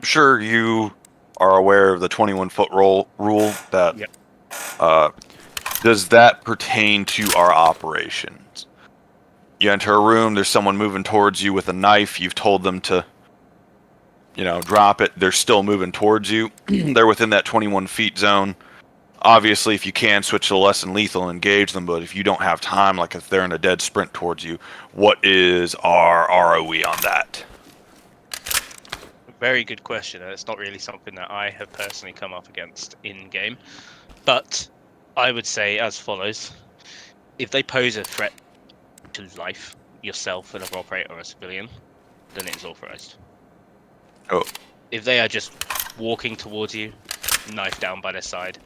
sure you are aware of the 21-foot rule. That
Yep.
Does that pertain to our operations? You enter a room, there's someone moving towards you with a knife, you've told them to, drop it, they're still moving towards you. They're within that 21 feet zone. Obviously, if you can, switch to less than lethal and engage them, but if you don't have time, like if they're in a dead sprint towards you, what is our ROE on that?
Very good question. It's not really something that I have personally come up against in-game. But I would say as follows. If they pose a threat to life, yourself, another operator, or a civilian, then it is authorized.
Oh.
If they are just walking towards you, knife down by their side,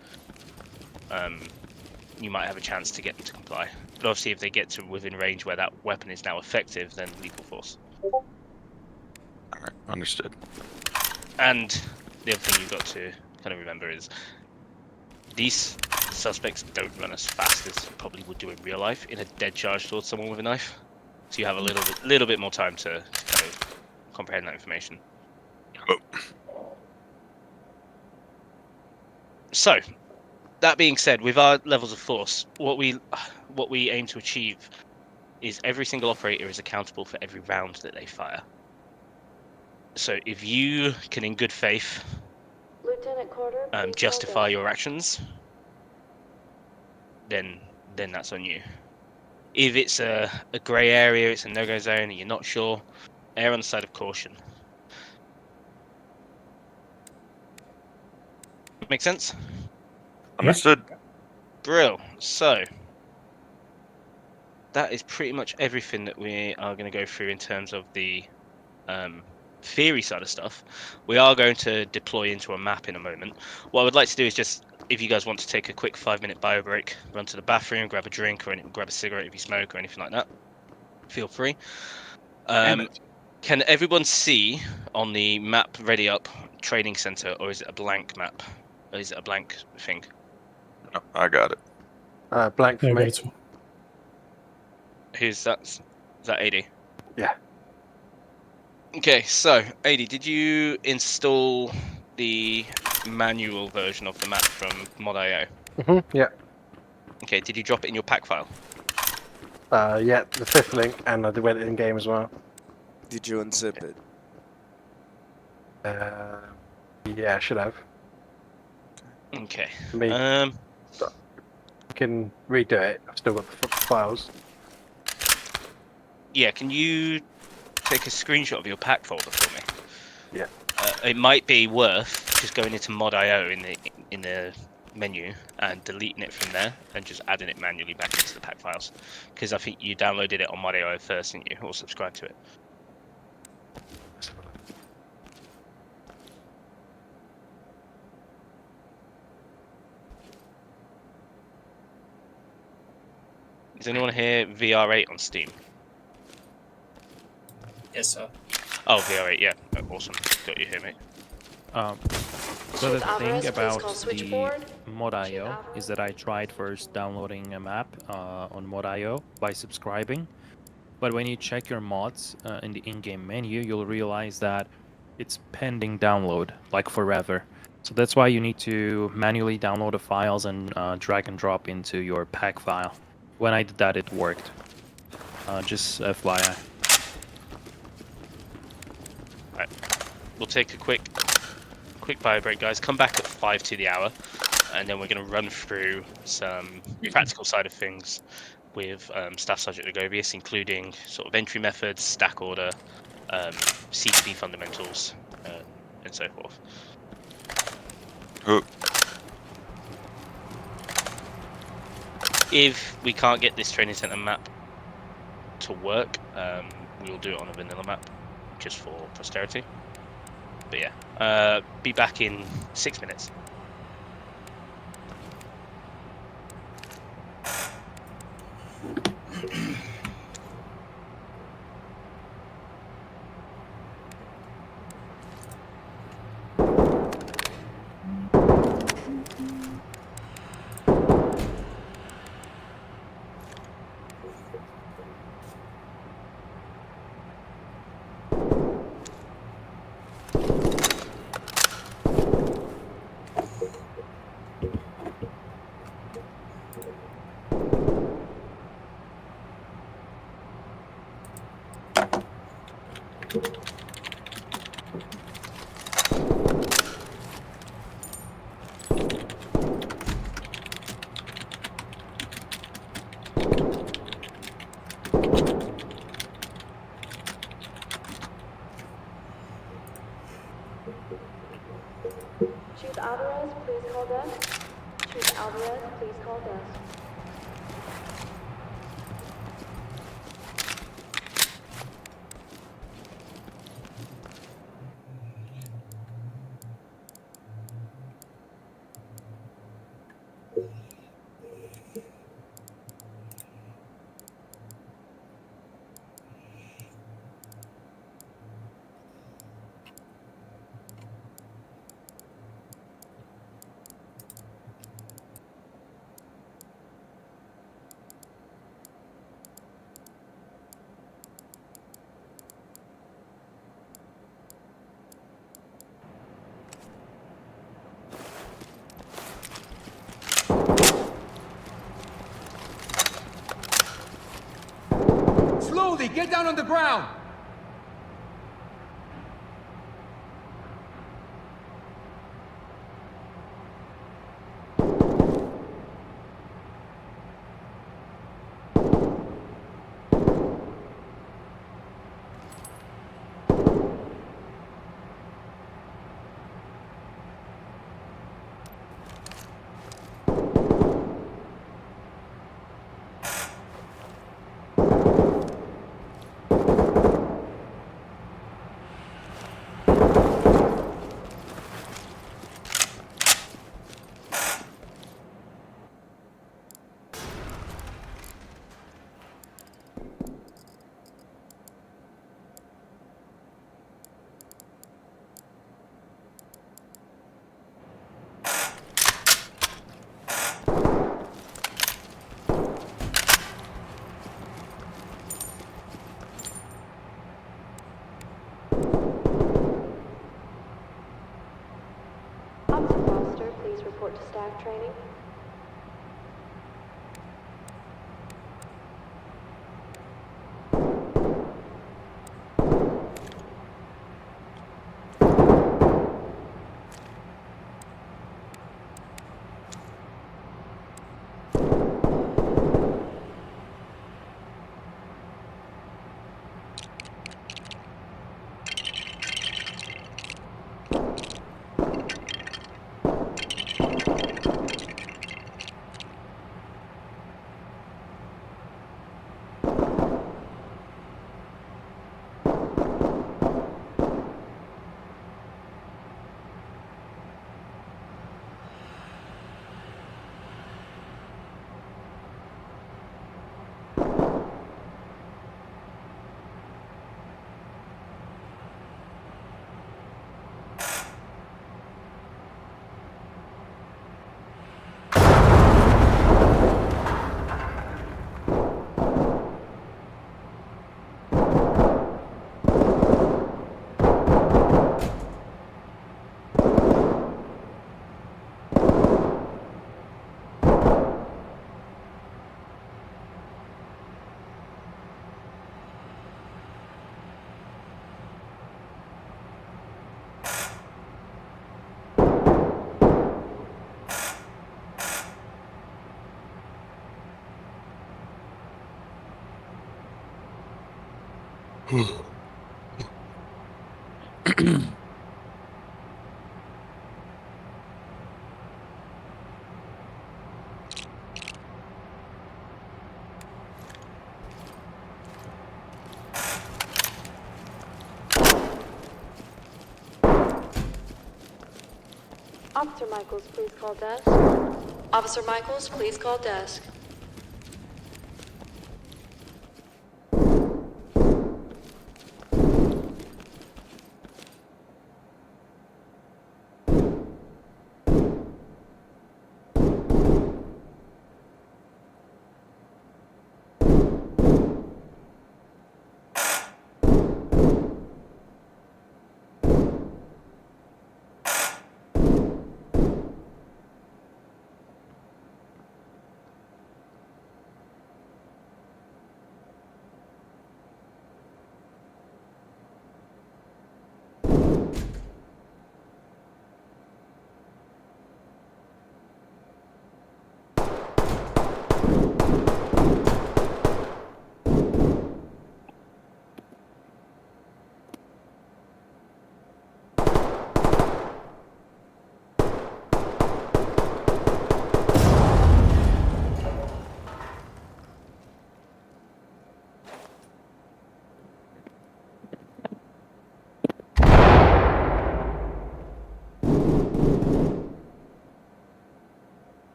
you might have a chance to get them to comply. But obviously, if they get to within range where that weapon is now effective, then lethal force.
Alright, understood.
And the other thing you've got to kind of remember is these suspects don't run as fast as you probably would do in real life in a dead charge towards someone with a knife. So you have a little bit more time to kind of comprehend that information.
Oh.
So, that being said, with our levels of force, what we aim to achieve is every single operator is accountable for every round that they fire. So if you can, in good faith,
Lieutenant Carter, please call
justify
desk.
your actions, then that's on you. If it's a grey area, it's a no-go zone, and you're not sure, err on the side of caution. Make sense?
Understood.
Brill. So that is pretty much everything that we are going to go through in terms of the theory side of stuff. We are going to deploy into a map in a moment. What I would like to do is just, if you guys want to take a quick 5-minute bio break, run to the bathroom, grab a drink, or grab a cigarette if you smoke or anything like that, feel free. Can everyone see on the map ready up training center, or is it a blank map? Or is it a blank thing?
No, I got it.
Blank for
Yeah, I got
me.
it too.
Who's that? Is that AD?
Yeah.
Okay, so AD, did you install the manual version of the map from Mod.io?
Yeah.
Okay, did you drop it in your pack file?
Yeah, the 5th link, and I went in game as well.
Did you unzip it?
Yeah, I should have.
Okay.
Me. I can redo it. I've still got the files.
Yeah, can you take a screenshot of your pack folder for me?
Yeah.
It might be worth just going into Mod.io in the menu and deleting it from there and just adding it manually back into the pack files, because I think you downloaded it on Mod.io first, didn't you, or subscribed to it? Is anyone here VR8 on Steam?
Yes, sir.
Oh, VR8, yeah. Oh, awesome. Got you here, mate.
So the
Chief Alvarez,
thing
please
about
call
the
switchboard.
Mod.io is that I tried first downloading a map on Mod.io by subscribing, but when you check your mods in the in-game menu, you'll realize that it's pending download, like forever. So that's why you need to manually download the files and drag and drop into your pack file. When I did that, it worked. Just FYI.
Right. We'll take a quick bio break, guys. Come back at 5 to the hour, and then we're going to run through some practical side of things with Staff Sergeant Agobius, including sort of entry methods, stack order, CTB fundamentals, and so forth. If we can't get this training center map to work, we will do it on a vanilla map, just for posterity. But yeah, be back in 6 minutes.
Chief Alvarez, please call desk. Chief Alvarez, please call desk.
Slowly, get down on the ground!
please report to staff training. Officer Michaels, please call desk. Officer Michaels, please call desk.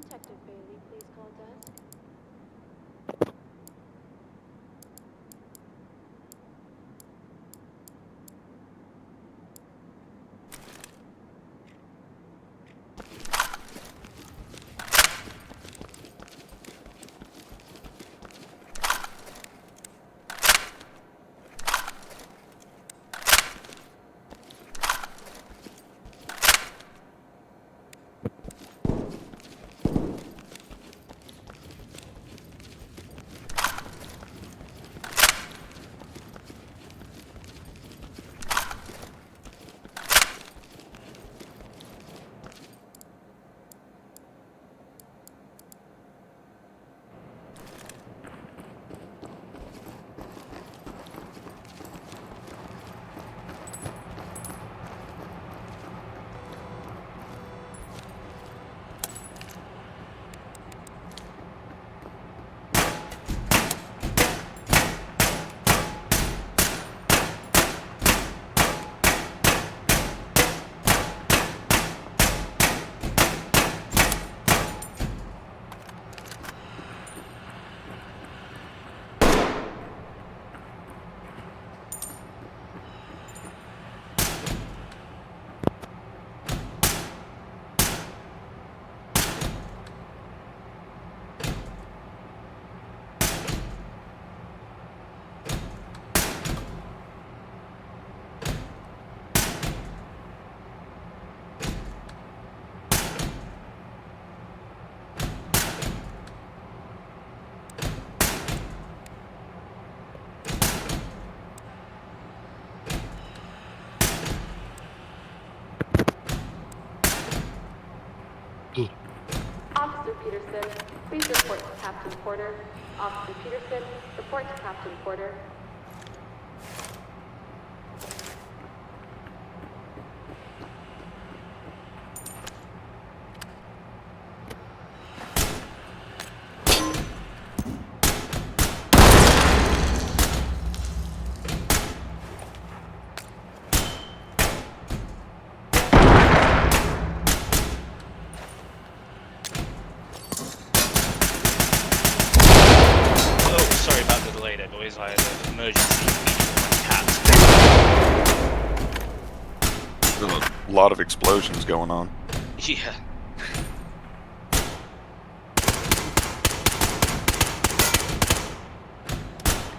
Detective Bailey, please call desk. Officer Peterson, please report to Captain Porter. Officer Peterson, report to Captain Porter.
Oh, sorry about the delay there, boys. I had an emergency meeting with my cat.
There's a lot of explosions going on.
Yeah.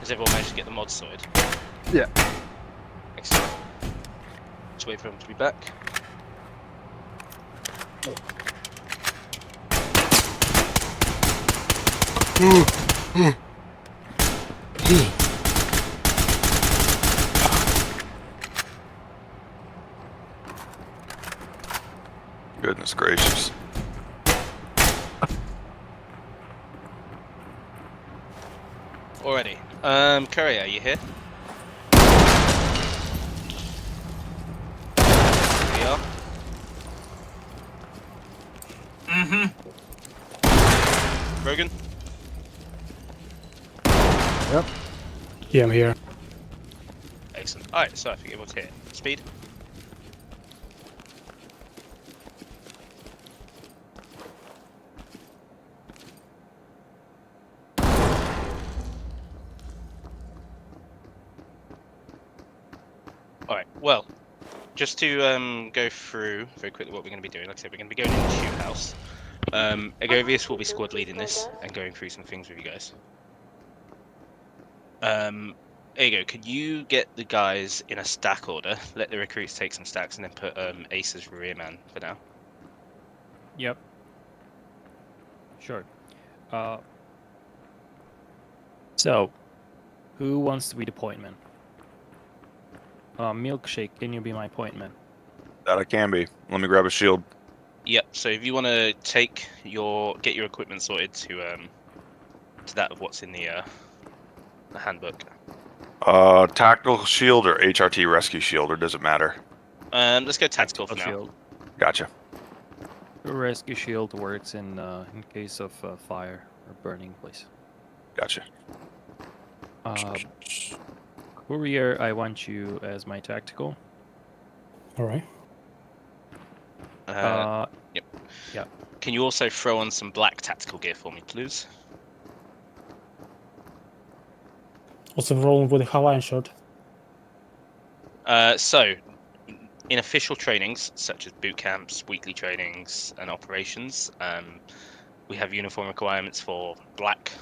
Has everyone managed to get the mods sorted?
Yeah.
Excellent. Just wait for them to be back.
Goodness gracious.
Alrighty. Courier, you here? We are. Rogan?
Yep.
Yeah, I'm here.
Excellent. Alright, so I think everyone's here. Speed? Alright, well, just to go through very quickly what we're going to be doing. Like I said, we're going to be going in the shoot house. Agovius will be squad leading this and going through some things with you guys. Ego, could you get the guys in a stack order? Let the recruits take some stacks and then put Ace as rear man for now.
Yep. Sure. So, who wants to be the point man? Milkshake, can you be my point man?
That I can be. Let me grab a shield.
Yep. So if you want to get your equipment sorted to that of what's in the handbook.
Tactical shield or HRT rescue shield, or does it matter?
Let's go tactical for now.
Shield.
Gotcha.
The rescue shield works in case of fire or burning place.
Gotcha.
Courier, I want you as my tactical.
All right.
Yep.
Yeah.
Can you also throw on some black tactical gear for me, please?
Also rolling with the Hawaiian shirt.
So, in official trainings, such as boot camps, weekly trainings, and operations, we have uniform requirements for black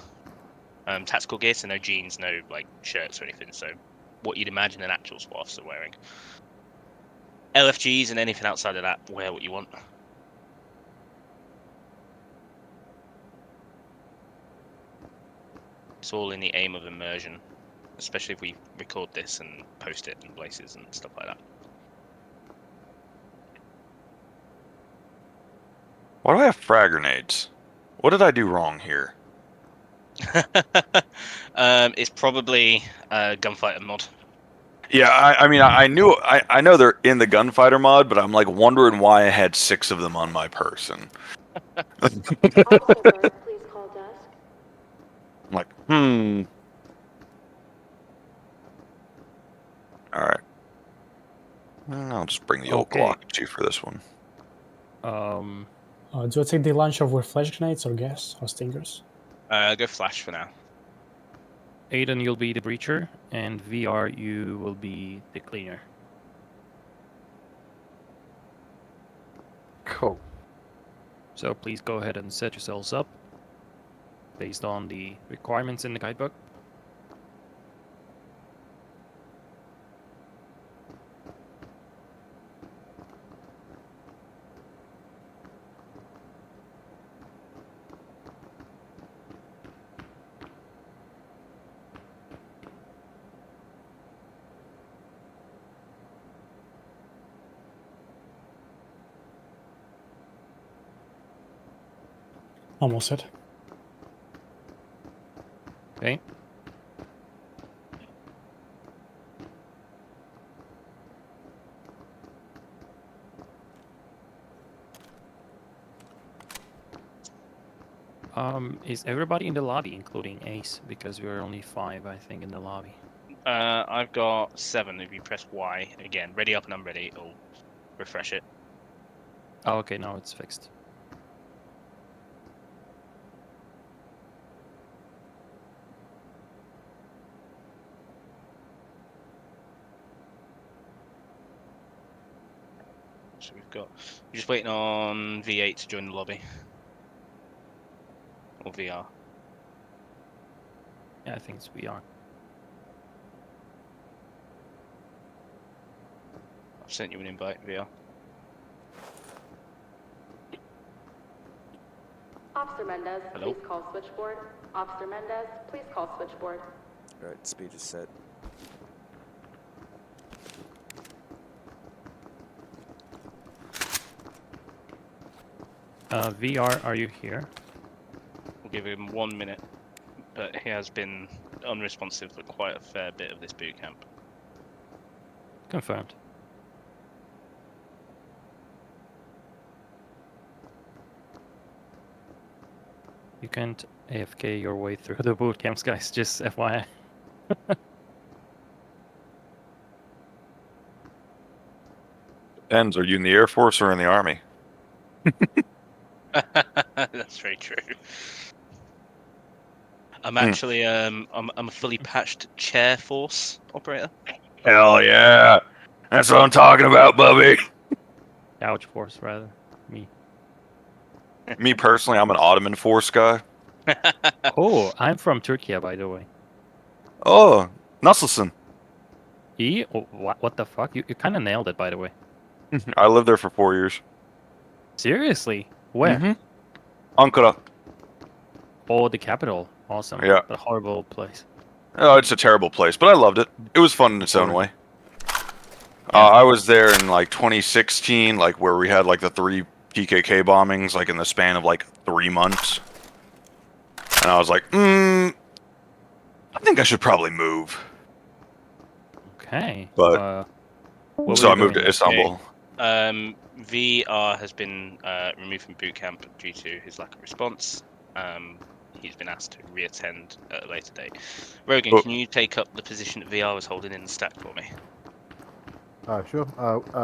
tactical gear, so no jeans, no like shirts or anything. So, what you'd imagine an actual SWAT officer wearing. LFGs and anything outside of that, wear what you want. It's all in the aim of immersion, especially if we record this and post it in places and stuff like that.
Why do I have frag grenades? What did I do wrong here?
It's probably a gunfighter mod.
Yeah, I mean, I know they're in the gunfighter mod, but I'm like wondering why I had 6 of them on my person.
Officer Burke, please call desk.
I'm like, Alright. I'll just bring the old
Okay.
Glock at you for this one.
Do I take the launcher with flash grenades or gas or stingers?
Go flash for now.
Aiden, you'll be the breacher, and VR, you will be the cleaner.
Cool.
So please go ahead and set yourselves up based on the requirements in the guidebook.
Almost set.
Okay. Is everybody in the lobby, including Ace? Because we're only 5, I think, in the lobby.
I've got 7. If you press Y again, ready up and I'm ready, it'll refresh it.
Oh, okay, now it's fixed.
So we're just waiting on V8 to join the lobby. Or VR.
Yeah, I think it's VR.
I've sent you an invite, VR.
Officer Mendez,
Hello?
please call switchboard. Officer Mendez, please call switchboard.
Alright, speed is set.
VR, are you here?
We'll give him 1 minute, but he has been unresponsive for quite a fair bit of this boot camp.
Confirmed. You can't AFK your way through the boot camps, guys, just FYI.
Depends. Are you in the Air Force or in the Army?
That's very true. I'm actually I'm a fully patched chair force operator.
Hell yeah. That's what I'm talking about, Bubby.
Couch force, rather. Me.
Me personally, I'm an Ottoman Force guy.
Oh, I'm from Turkey, by the way.
Oh, Nasılsın?
Oh, what the fuck? You kind of nailed it, by the way.
I lived there for 4 years.
Seriously? Where?
Mm-hmm. Ankara.
Oh, the capital. Awesome.
Yeah.
But a horrible place.
Oh, it's a terrible place, but I loved it. It was fun in its own way.
Yeah.
I was there in like 2016, like where we had like the 3 PKK bombings, like in the span of like 3 months. And I was like, I think I should probably move.
Okay.
But
what
so
were
I
you
moved
doing
to Istanbul.
VR has been removed from boot camp due to his lack of response. He's been asked to reattend at a later date. Rogan,
Oh.
can you take up the position that VR was holding in the stack for me?
Sure.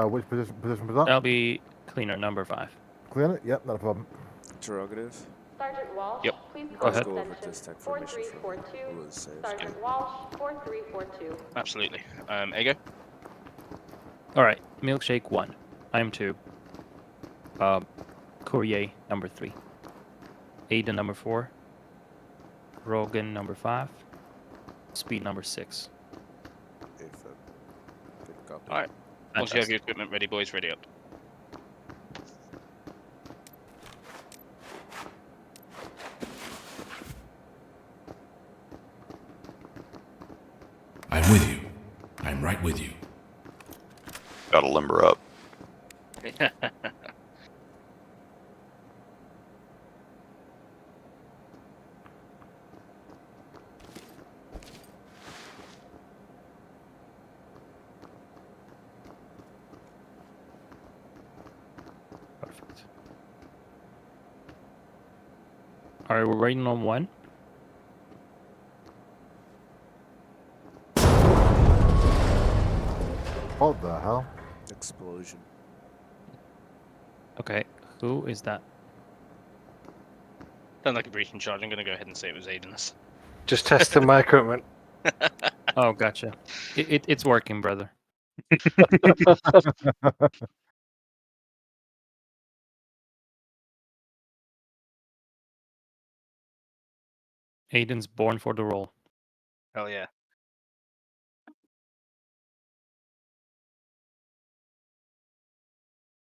Which position was that?
That'll be cleaner, number 5.
Clear it? Yep, not a problem.
Interrogative.
Sergeant Walsh,
Yep.
please
Go
call
ahead.
Go over
extension
this tech formation from
4342.
who was saved.
Sergeant Walsh, 4342.
Absolutely. Ego?
Alright, Milkshake 1. I'm 2. Courier number 3. Aiden number 4. Rogan number 5. Speed number 6.
Good copy.
Alright. Once you have your equipment ready, boys, ready up.
I'm with you. I'm right with you.
Gotta limber up.
Perfect. Alright, we're waiting on 1.
What the hell?
Explosion.
Okay, who is that?
Sounds like a breaching charge. I'm going to go ahead and say it was Aiden's.
Just testing my equipment.
Oh, gotcha. It's working, brother. Aiden's born for the role.
Hell yeah.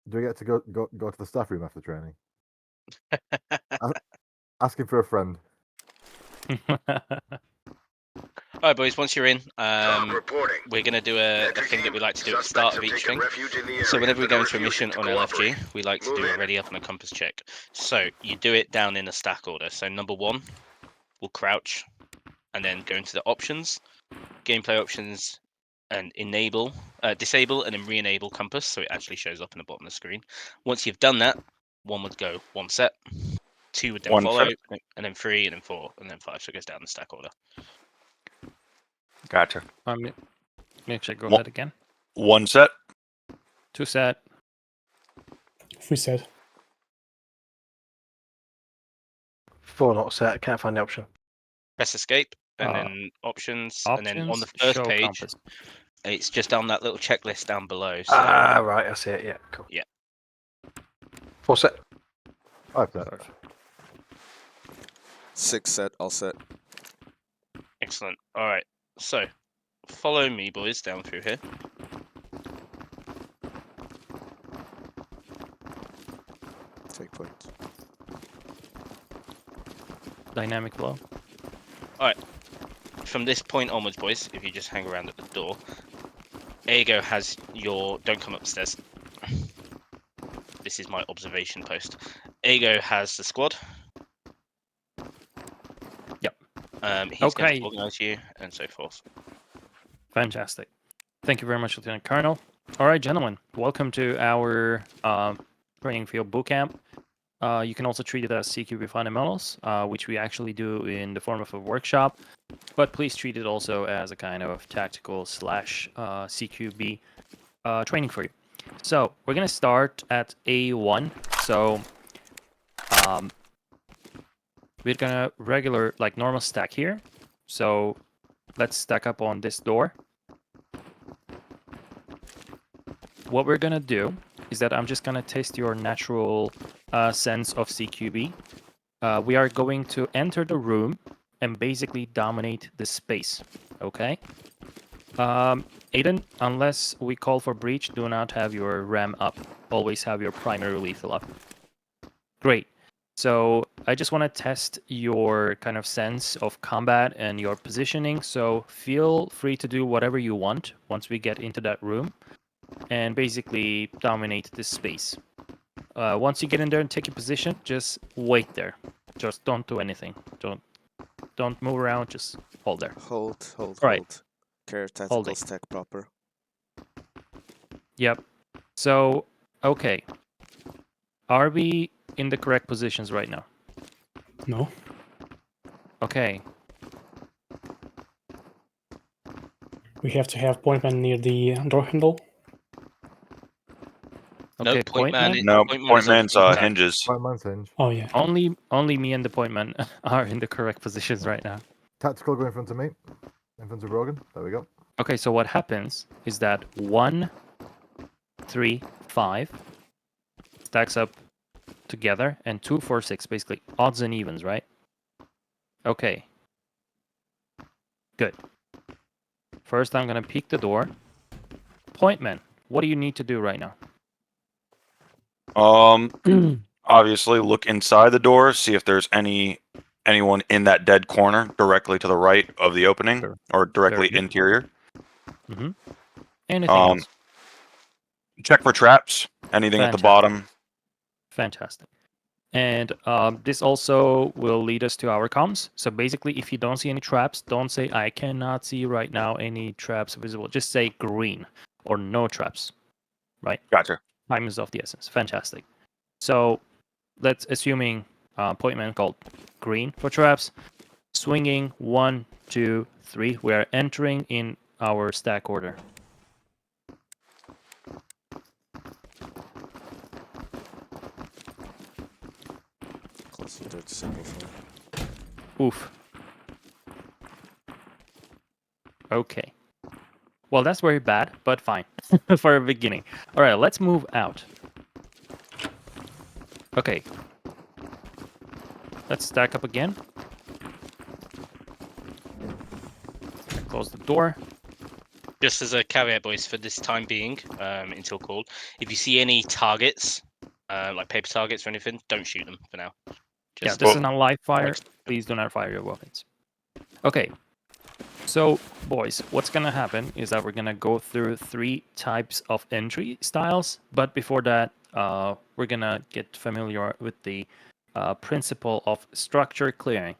Do we get to go to the staff room after training? Asking for a friend.
All right, boys. Once you're in, we're gonna do a thing that we like to do at the start of each thing. So whenever we go into a mission on LFG, we like to do a ready up and a compass check. So you do it down in a stack order. So number 1, we'll crouch, and then go into the options, gameplay options, and disable, and then re-enable compass, so it actually shows up in the bottom of the screen. Once you've done that, 1 would go 1 set, 2 would then
One
follow,
set.
and then 3, and then 4, and then 5. So it goes down the stack order.
Gotcha.
Actually, go
Wha-
ahead again.
1 set.
2 set.
3 set.
4 not set. Can't find the option.
Press escape, and
Uh,
then options, and then on the
Options,
first
show
page,
compass.
it's just on that little checklist down below. So
Ah, right. I see it. Yeah, cool.
Yeah.
4 set.
5 set.
Perfect.
6 set, all set.
excellent. All right, so follow me, boys, down through here.
Take point.
Dynamic flow.
From this point onwards, boys, if you just hang around at the door, Aego has your. Don't come upstairs. This is my observation post. Aego has the squad.
Yep.
He's going
Okay.
to organize you and so forth.
Fantastic. Thank you very much, Lieutenant Colonel. All right, gentlemen, welcome to our training field boot camp. You can also treat it as CQB fundamentals, which we actually do in the form of a workshop, but please treat it also as a kind of tactical / CQB training for you. So we're gonna start at A1. So we're gonna normal stack here. So let's stack up on this door. What we're gonna do is that I'm just gonna test your natural sense of CQB. We are going to enter the room and basically dominate the space. Okay. Aiden, unless we call for breach, do not have your RAM up. Always have your primary lethal up. Great. So I just want to test your kind of sense of combat and your positioning. So feel free to do whatever you want once we get into that room and basically dominate this space. Once you get in there and take your position, just wait there. Just don't do anything. Don't move around. Just hold there.
Hold.
Right.
Care tactical
Holding.
stack proper.
Yep. So, okay. Are we in the correct positions right now?
No.
Okay.
We have to have point man near the door handle.
No,
Okay,
point man.
No,
Point man
point
is on
man's
contact.
hinges.
Point man's hinge.
Oh yeah.
Only me and the point man are in the correct positions right now.
Tactical go in front of me. In front of Rogan. There we go.
Okay, so what happens is that 1, 3, 5 stacks up together, and 2, 4, 6, basically odds and evens, right? Okay. Good. First, I'm gonna peek the door. Point man, what do you need to do right now?
Obviously look inside the door, see if there's anyone in that dead corner directly to the right of the opening
Sure.
or directly
Very good.
interior.
Anything else?
Check for traps. Anything at the
Fantastic.
bottom.
Fantastic. And this also will lead us to our comms. So basically, if you don't see any traps, don't say, I cannot see right now any traps visible. Just say green or no traps, right?
Gotcha.
Time is of the essence. Fantastic. So let's assuming point man called green for traps. Swinging 1, 2, 3. We are entering in our stack order.
Closer to the single phone.
Oof. Okay. Well, that's very bad, but fine for a beginning. All right, let's move out. Okay. Let's stack up again. Close the door.
Just as a caveat, boys, for this time being, until call, if you see any targets, like paper targets or anything, don't shoot them for now.
Yeah,
Just
this is not live fire. Please do not fire your weapons. Okay. So, boys, what's gonna happen is that we're gonna go through 3 types of entry styles, but before that, we're gonna get familiar with the principle of structure clearing.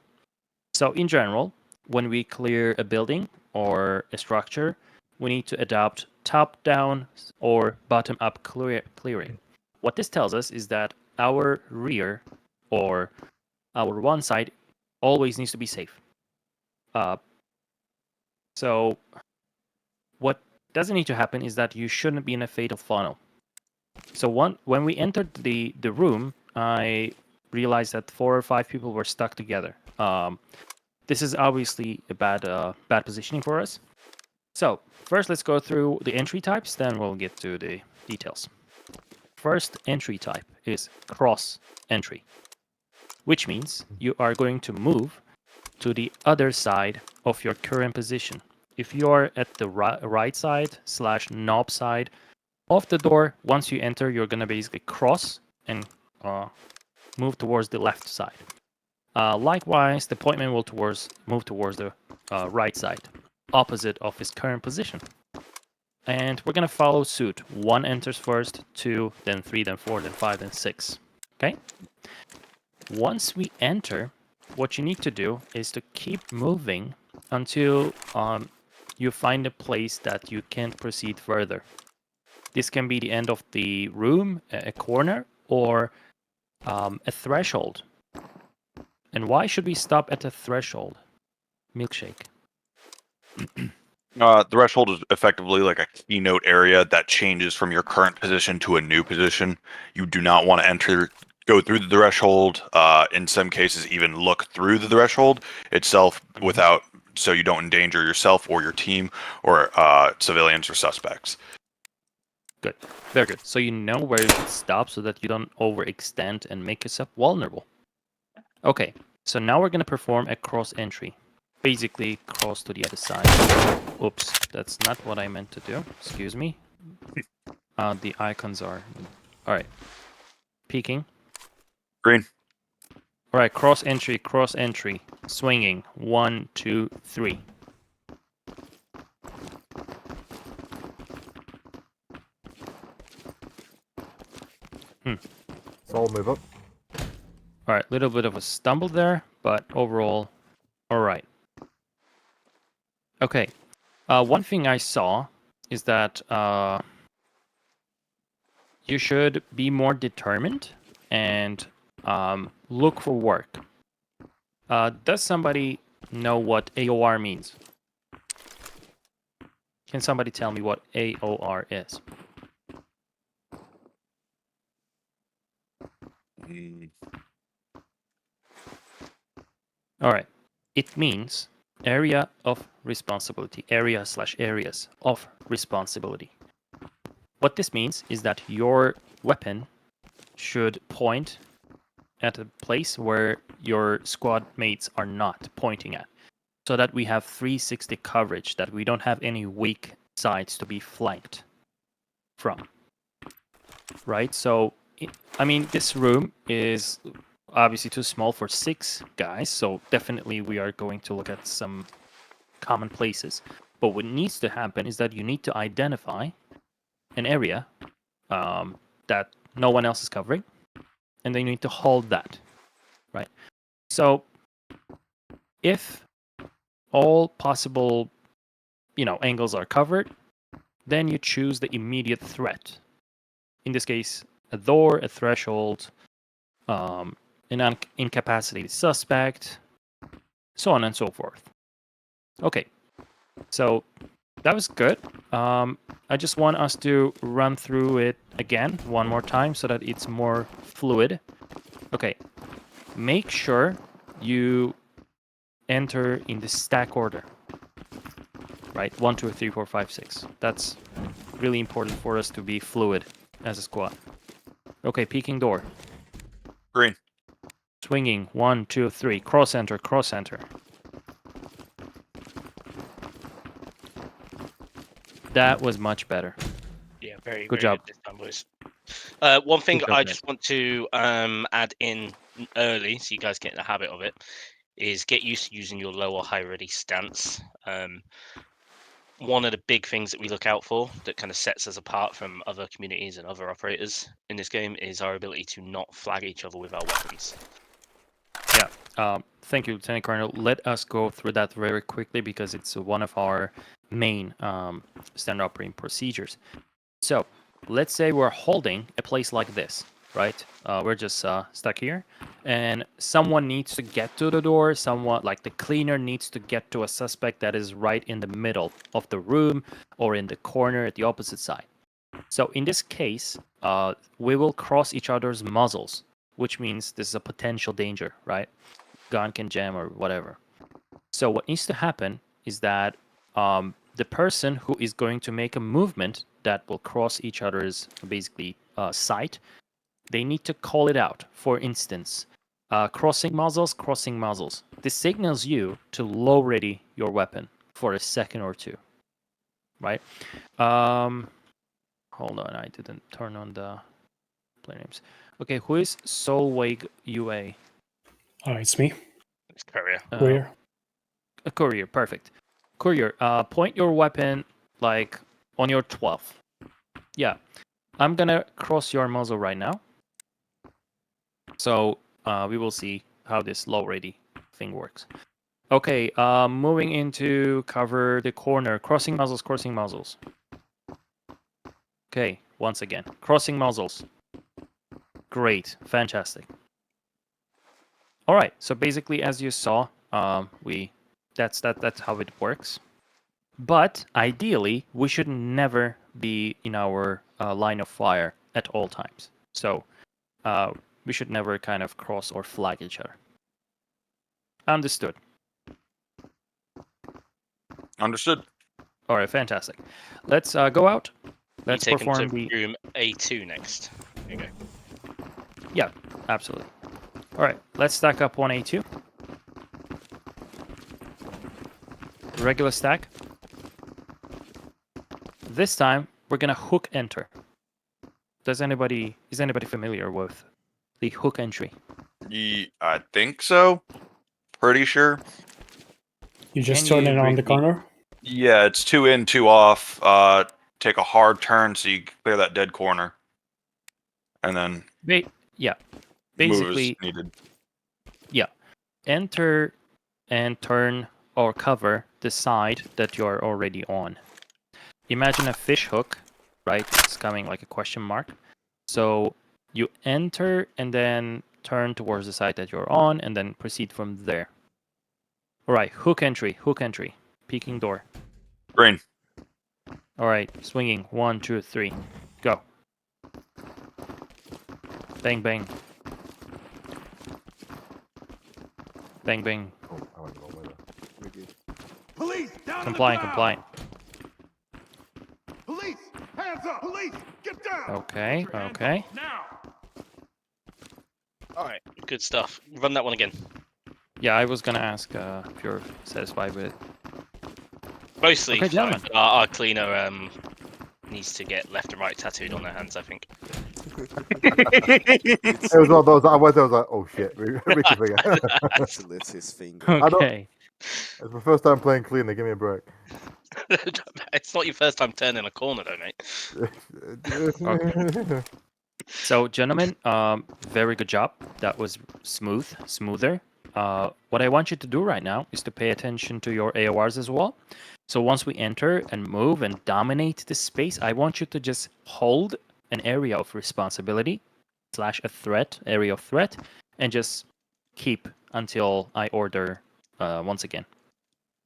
So, in general, when we clear a building or a structure, we need to adopt top-down or bottom-up clearing. What this tells us is that our rear or our one side always needs to be safe. So what doesn't need to happen is that you shouldn't be in a fatal funnel. So when we entered the room, I realized that 4 or 5 people were stuck together. This is obviously a bad positioning for us. So first, let's go through the entry types, then we'll get to the details. First entry type is cross entry, which means you are going to move to the other side of your current position. If you're at the right side / knob side of the door, once you enter, you're going to basically cross and move towards the left side. Likewise, the pointman will move towards the right side, opposite of his current position. And we're going to follow suit. 1 enters first, 2, then 3, then 4, then 5, then 6. Okay? Once we enter, what you need to do is to keep moving until you find a place that you can't proceed further. This can be the end of the room, a corner, or a threshold. And why should we stop at a threshold? Milkshake.
Threshold is effectively like a keynote area that changes from your current position to a new position. You do not want to go through the threshold. In some cases, even look through the threshold itself without, so you don't endanger yourself or your team or civilians or suspects.
Good, very good. So you know where you should stop so that you don't overextend and make yourself vulnerable. Okay, so now we're going to perform a cross entry. Basically, cross to the other side. Oops, that's not what I meant to do. Excuse me. The icons are... Alright. Peeking.
Green.
Alright, cross entry, swinging. 1, 2, 3.
Soul, move up.
Alright, little bit of a stumble there, but overall, alright. Okay, one thing I saw is that you should be more determined and look for work. Does somebody know what AOR means? Can somebody tell me what AOR is? All right. It means area of responsibility, area/areas of responsibility. What this means is that your weapon should point at a place where your squad mates are not pointing at, so that we have 360 coverage, that we don't have any weak sides to be flanked from. Right? So, I mean, this room is obviously too small for 6 guys, so definitely we are going to look at some common places. But what needs to happen is that you need to identify an area that no one else is covering, and then you need to hold that, right? So if all possible, angles are covered, then you choose the immediate threat. In this case, a door, a threshold, an incapacitated suspect, so on and so forth. Okay, so that was good. I just want us to run through it again one more time so that it's more fluid. Okay, make sure you enter in the stack order. Right, 1, 2, 3, 4, 5, 6. That's really important for us to be fluid as a squad. Okay, peeking door.
Green.
Swinging, 1, 2, 3. Cross enter, cross enter. That was much better.
Yeah, very
Good job.
Good this time, boys. One thing
Good job,
I
mate.
just want to add in early, so you guys get in the habit of it, is get used to using your low or high ready stance. One of the big things that we look out for that kind of sets us apart from other communities and other operators in this game is our ability to not flag each other with our weapons.
Yeah, thank you, Lieutenant Colonel. Let us go through that very quickly because it's one of our main standard operating procedures. So, let's say we're holding a place like this, right? We're just stuck here, and someone needs to get to the door. Someone, like the cleaner, needs to get to a suspect that is right in the middle of the room or in the corner at the opposite side. So, in this case, we will cross each other's muzzles, which means this is a potential danger, right? Gun can jam or whatever. So what needs to happen is that the person who is going to make a movement that will cross each other's basically sight, they need to call it out. For instance, crossing muzzles. This signals you to low ready your weapon for a second or two, right? Hold on, I didn't turn on the player names. Okay, who is Solveig UA?
It's me.
It's Courier.
Courier.
A Courier, perfect. Courier, point your weapon like on your 12th. Yeah, I'm gonna cross your muzzle right now. So we will see how this low ready thing works. Okay, moving into cover the corner. Crossing muzzles. Okay, once again, crossing muzzles. Great, fantastic. All right, so basically, as you saw, that's how it works. But ideally, we should never be in our line of fire at all times. So we should never kind of cross or flag each other. Understood.
Understood.
All right, fantastic. Let's go out. Let's
take him
perform
to
the
room A2 next. There you go.
Yeah, absolutely. All right, let's stack up 1A2. Regular stack. This time, we're gonna hook enter. Is anybody familiar with the hook entry?
I think so. Pretty sure.
You just
Can
turn
you
it on the
repeat?
corner.
Yeah, it's 2 in, 2 off. Take a hard turn so you clear that dead corner, and then
Yeah,
move
basically,
as needed.
yeah. Enter and turn or cover the side that you're already on. Imagine a fish hook, right? It's coming like a question mark. So you enter and then turn towards the side that you're on and then proceed from there. All right, hook entry, peeking door.
Green.
All right, swinging, 1, 2, 3, go. Bang, bang. Bang, bang.
Oh, I went the wrong way there.
Police, down
Compliant.
Police, hands up. Police, get down.
Okay.
Now.
All right, good stuff. Run that one again.
Yeah, I was gonna ask if you're satisfied with it.
Mostly,
Okay, gentlemen.
but our cleaner needs to get left and right tattooed on their hands, I think.
It was one of those. I was like, oh shit, Ricky finger.
He lifts his finger.
Okay.
It's my first time playing cleaner. Give me a break.
It's not your first time turning a corner, though, mate.
Okay. So, gentlemen, very good job. That was smoother. What I want you to do right now is to pay attention to your AORs as well. So once we enter and move and dominate this space, I want you to just hold an area of responsibility / a threat, area of threat, and just keep until I order once again.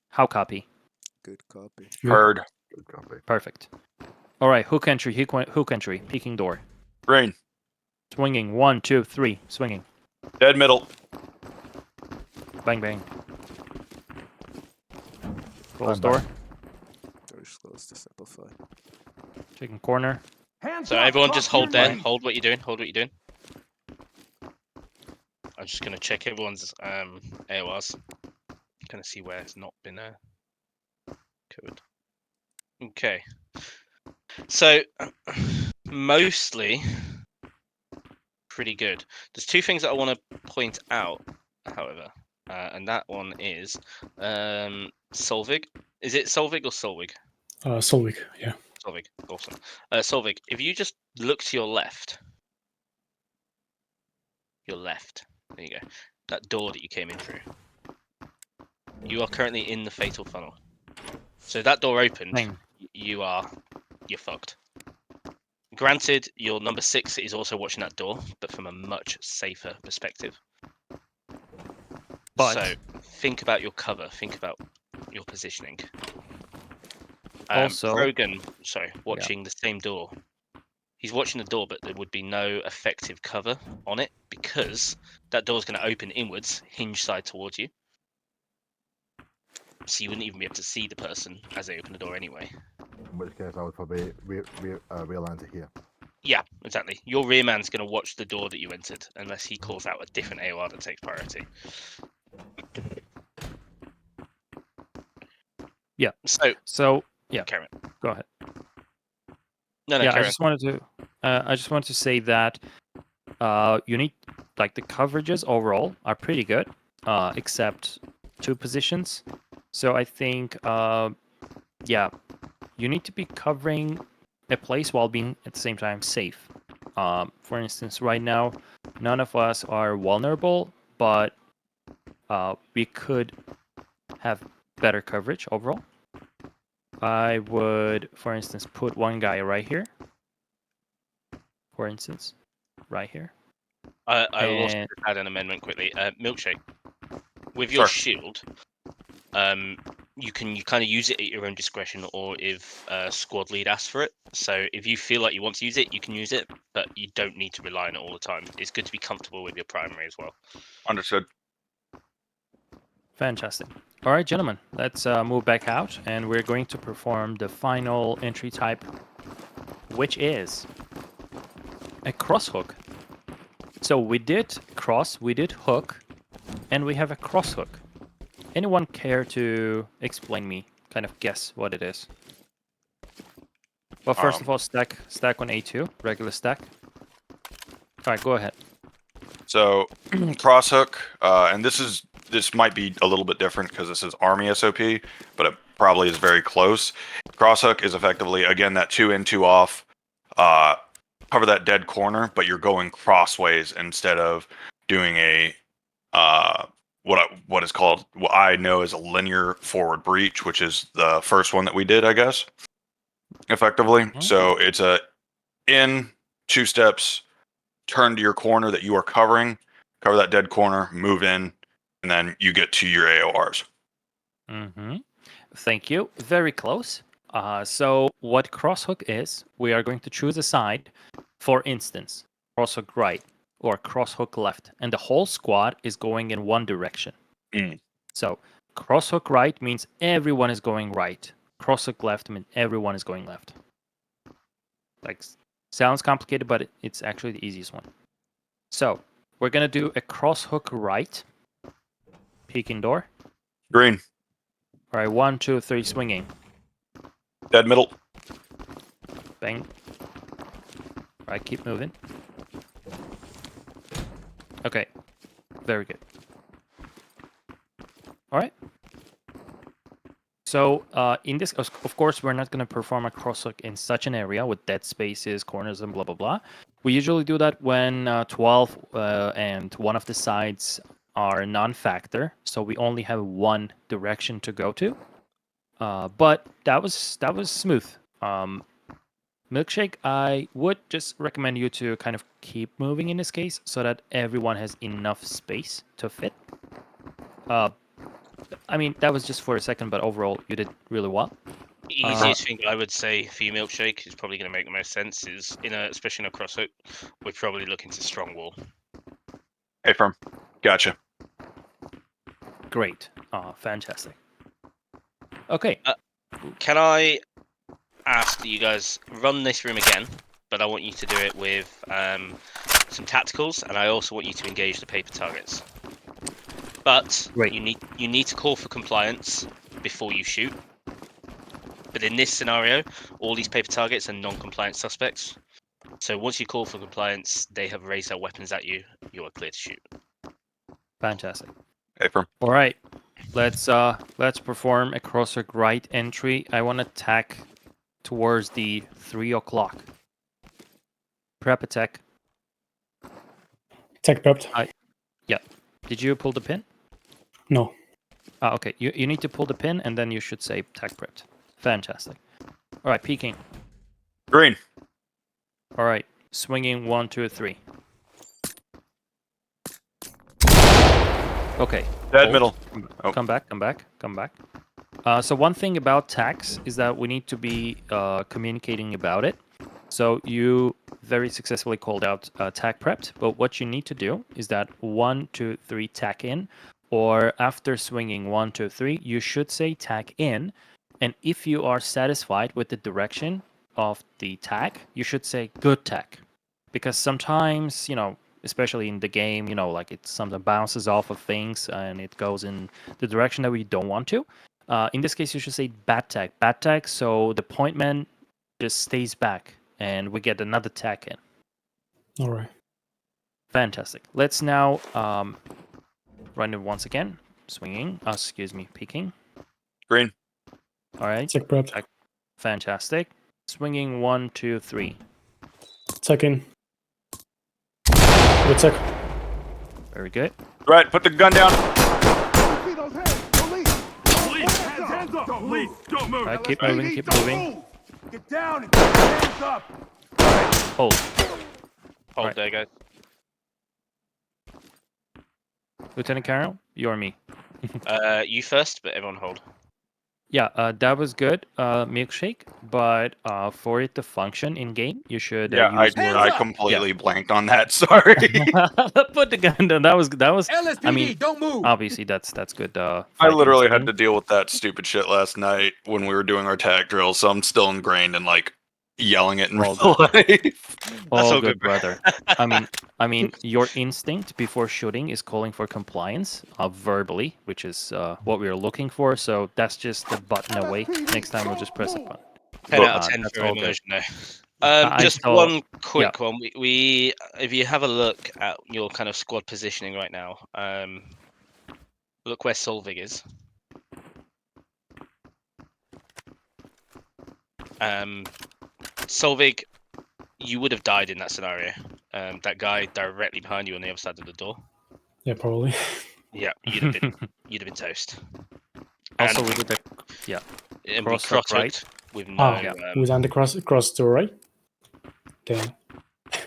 How copy?
Good copy.
Heard.
Good copy.
Perfect. All right, hook entry, peeking door.
Green.
Swinging, 1, 2, 3, swinging.
Dead middle.
Bang, bang. Close
I'm
door.
back.
Door's closed to simplify.
Checking corner.
So everyone just hold there. Hold what you're doing. I'm just going to check everyone's AORs. Kind of see where it's not been covered. Okay. So, mostly pretty good. There's two things that I want to point out, however. and that one is Solvig. Is it Solvig or Solvig?
Solvik, yeah.
Solvig, awesome. Solvig, if you just look to your left, there you go, that door that you came in through, you are currently in the fatal funnel. So that door opened, you're fucked. Granted, your number 6 is also watching that door, but from a much safer perspective.
But
So think about your cover, think about your positioning.
Also,
Rogan, watching the same door. He's watching the door, but there would be no effective cover on it because that door is going to open inwards, hinge side towards you. So you wouldn't even be able to see the person as they open the door anyway.
In which case, I would probably realign to here.
Yeah, exactly. Your rear man's going to watch the door that you entered, unless he calls out a different AOR that takes priority.
Yeah.
So
yeah.
Karen,
go ahead.
No,
yeah,
Karen.
I just wanted to say that you need the coverages overall are pretty good, except 2 positions. So I think you need to be covering a place while being at the same time safe. For instance, right now, none of us are vulnerable, but we could have better coverage overall. I would, for instance, put one guy right here. For instance, right here.
I will also add an amendment quickly. Milkshake, with your shield, you can kind of use it at your own discretion, or if squad lead asks for it. So if you feel like you want to use it, you can use it, but you don't need to rely on it all the time. It's good to be comfortable with your primary as well.
Understood.
Fantastic. All right, gentlemen, let's move back out, and we're going to perform the final entry type, which is a cross hook. So we did cross, we did hook, and we have a cross hook. Anyone care to explain me, kind of guess what it is? Well, first of all, stack on A2, regular stack. All right, go ahead.
So, cross hook, and this might be a little bit different because this is Army SOP, but it probably is very close. Cross hook is effectively, again, that 2 in, 2 off, cover that dead corner, but you're going crossways instead of doing a what is called, what I know is a linear forward breach, which is the first one that we did, I guess, effectively. Mm-hmm. So it's a in 2 steps, turn to your corner that you are covering, cover that dead corner, move in, and then you get to your AORs.
Mm-hmm. Thank you. Very close. So what crosshook is, we are going to choose a side, for instance, crosshook right or crosshook left, and the whole squad is going in one direction. So crosshook right means everyone is going right. Crosshook left means everyone is going left. Sounds complicated, but it's actually the easiest one. So we're going to do a crosshook right. Peeking door.
Green.
All right, 1, 2, 3, swinging.
Dead middle.
Bang. All right, keep moving. Okay, very good. All right. So in this, of course, we're not going to perform a crosshook in such an area with dead spaces, corners, and blah, blah, blah. We usually do that when 12 and one of the sides are non-factor, so we only have one direction to go to. But that was smooth. Milkshake, I would just recommend you to kind of keep moving in this case so that everyone has enough space to fit. I mean, that was just for a second, but overall, you did really well.
The easiest thing I would say for you, Milkshake, is probably going to make the most sense is, especially in a crosshook, we're probably looking to strong wall.
Hey, firm. Gotcha.
Great. Fantastic. Okay.
Can I ask that you guys run this room again, but I want you to do it with some tacticals, and I also want you to engage the paper targets. But you need to call for compliance before you shoot. But in this scenario, all these paper targets are non-compliant suspects. So once you call for compliance, they have raised their weapons at you. You are clear to shoot.
Fantastic.
Paper.
All right, let's perform a crosser right entry. I want to tack towards the 3 o'clock. Prep attack.
Tech prepped.
Yeah. Did you pull the pin?
No.
Okay. You need to pull the pin, and then you should say tech prepped. Fantastic. All right, peeking.
Green.
All right, swinging 1, 2, 3. Okay.
Dead
hold.
middle. Oh.
Come back. So one thing about tax is that we need to be communicating about it. So you very successfully called out tack prepped, but what you need to do is that 1, 2, 3 tack in, or after swinging 1, 2, 3, you should say tack in. And if you are satisfied with the direction of the tack, you should say good tack. Because sometimes, especially in the game, like it sometimes bounces off of things and it goes in the direction that we don't want to. In this case, you should say bad tack, so the point man just stays back and we get another tack in.
All right.
Fantastic. Let's now run it once again. Swinging. Peeking.
Green.
All right.
Tech prepped.
Fantastic. Swinging 1, 2, 3.
Tech in. Good tech.
Very good.
Right, put the gun down.
See those hands, police! Police, hands up! Don't move! Don't move!
All right, keep moving.
Get down and get your hands up!
All right, hold.
Hold there, guys.
Lieutenant Carroll, you or me?
You first, but everyone hold.
Yeah, that was good, Milkshake. But for it to function in game, you should.
Yeah,
use
I completely blanked on that. Sorry.
Put the gun down. That was.
LSPD,
I mean,
don't move!
obviously that's good.
I
fighting
literally had
instinct.
to deal with that stupid shit last night when we were doing our tac drill, so I'm still ingrained in like yelling it in real life.
All good, brother. I mean, your instinct before shooting is calling for compliance, verbally, which is what we are looking for. So that's just the button away. Next time we'll just press a button.
10 out of 10
that's
for
all good.
immersion there.
I
Just
saw-
one quick one. We, if you have a look at your kind of squad positioning right now, look where Solvig is. Solvig, you would have died in that scenario. That guy directly behind you on the other side of the door.
Yeah, probably.
Yeah, you'd have been toast.
Also,
And
we did the
and we
cross-up
cross
right.
hooked with no.
Was on the cross to right? Damn.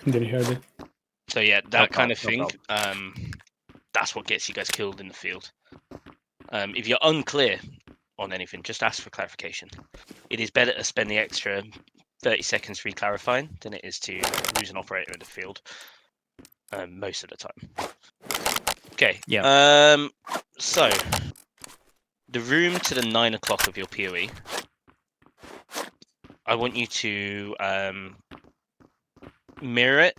Didn't hear it.
So yeah, that kind of
no
thing. That's what gets you guys killed in the field. If you're unclear on anything, just ask for clarification. It is better to spend the extra 30 seconds re-clarifying than it is to lose an operator in the field. Most of the time. Okay.
Yeah.
So the room to the 9 o'clock of your POE. I want you to mirror it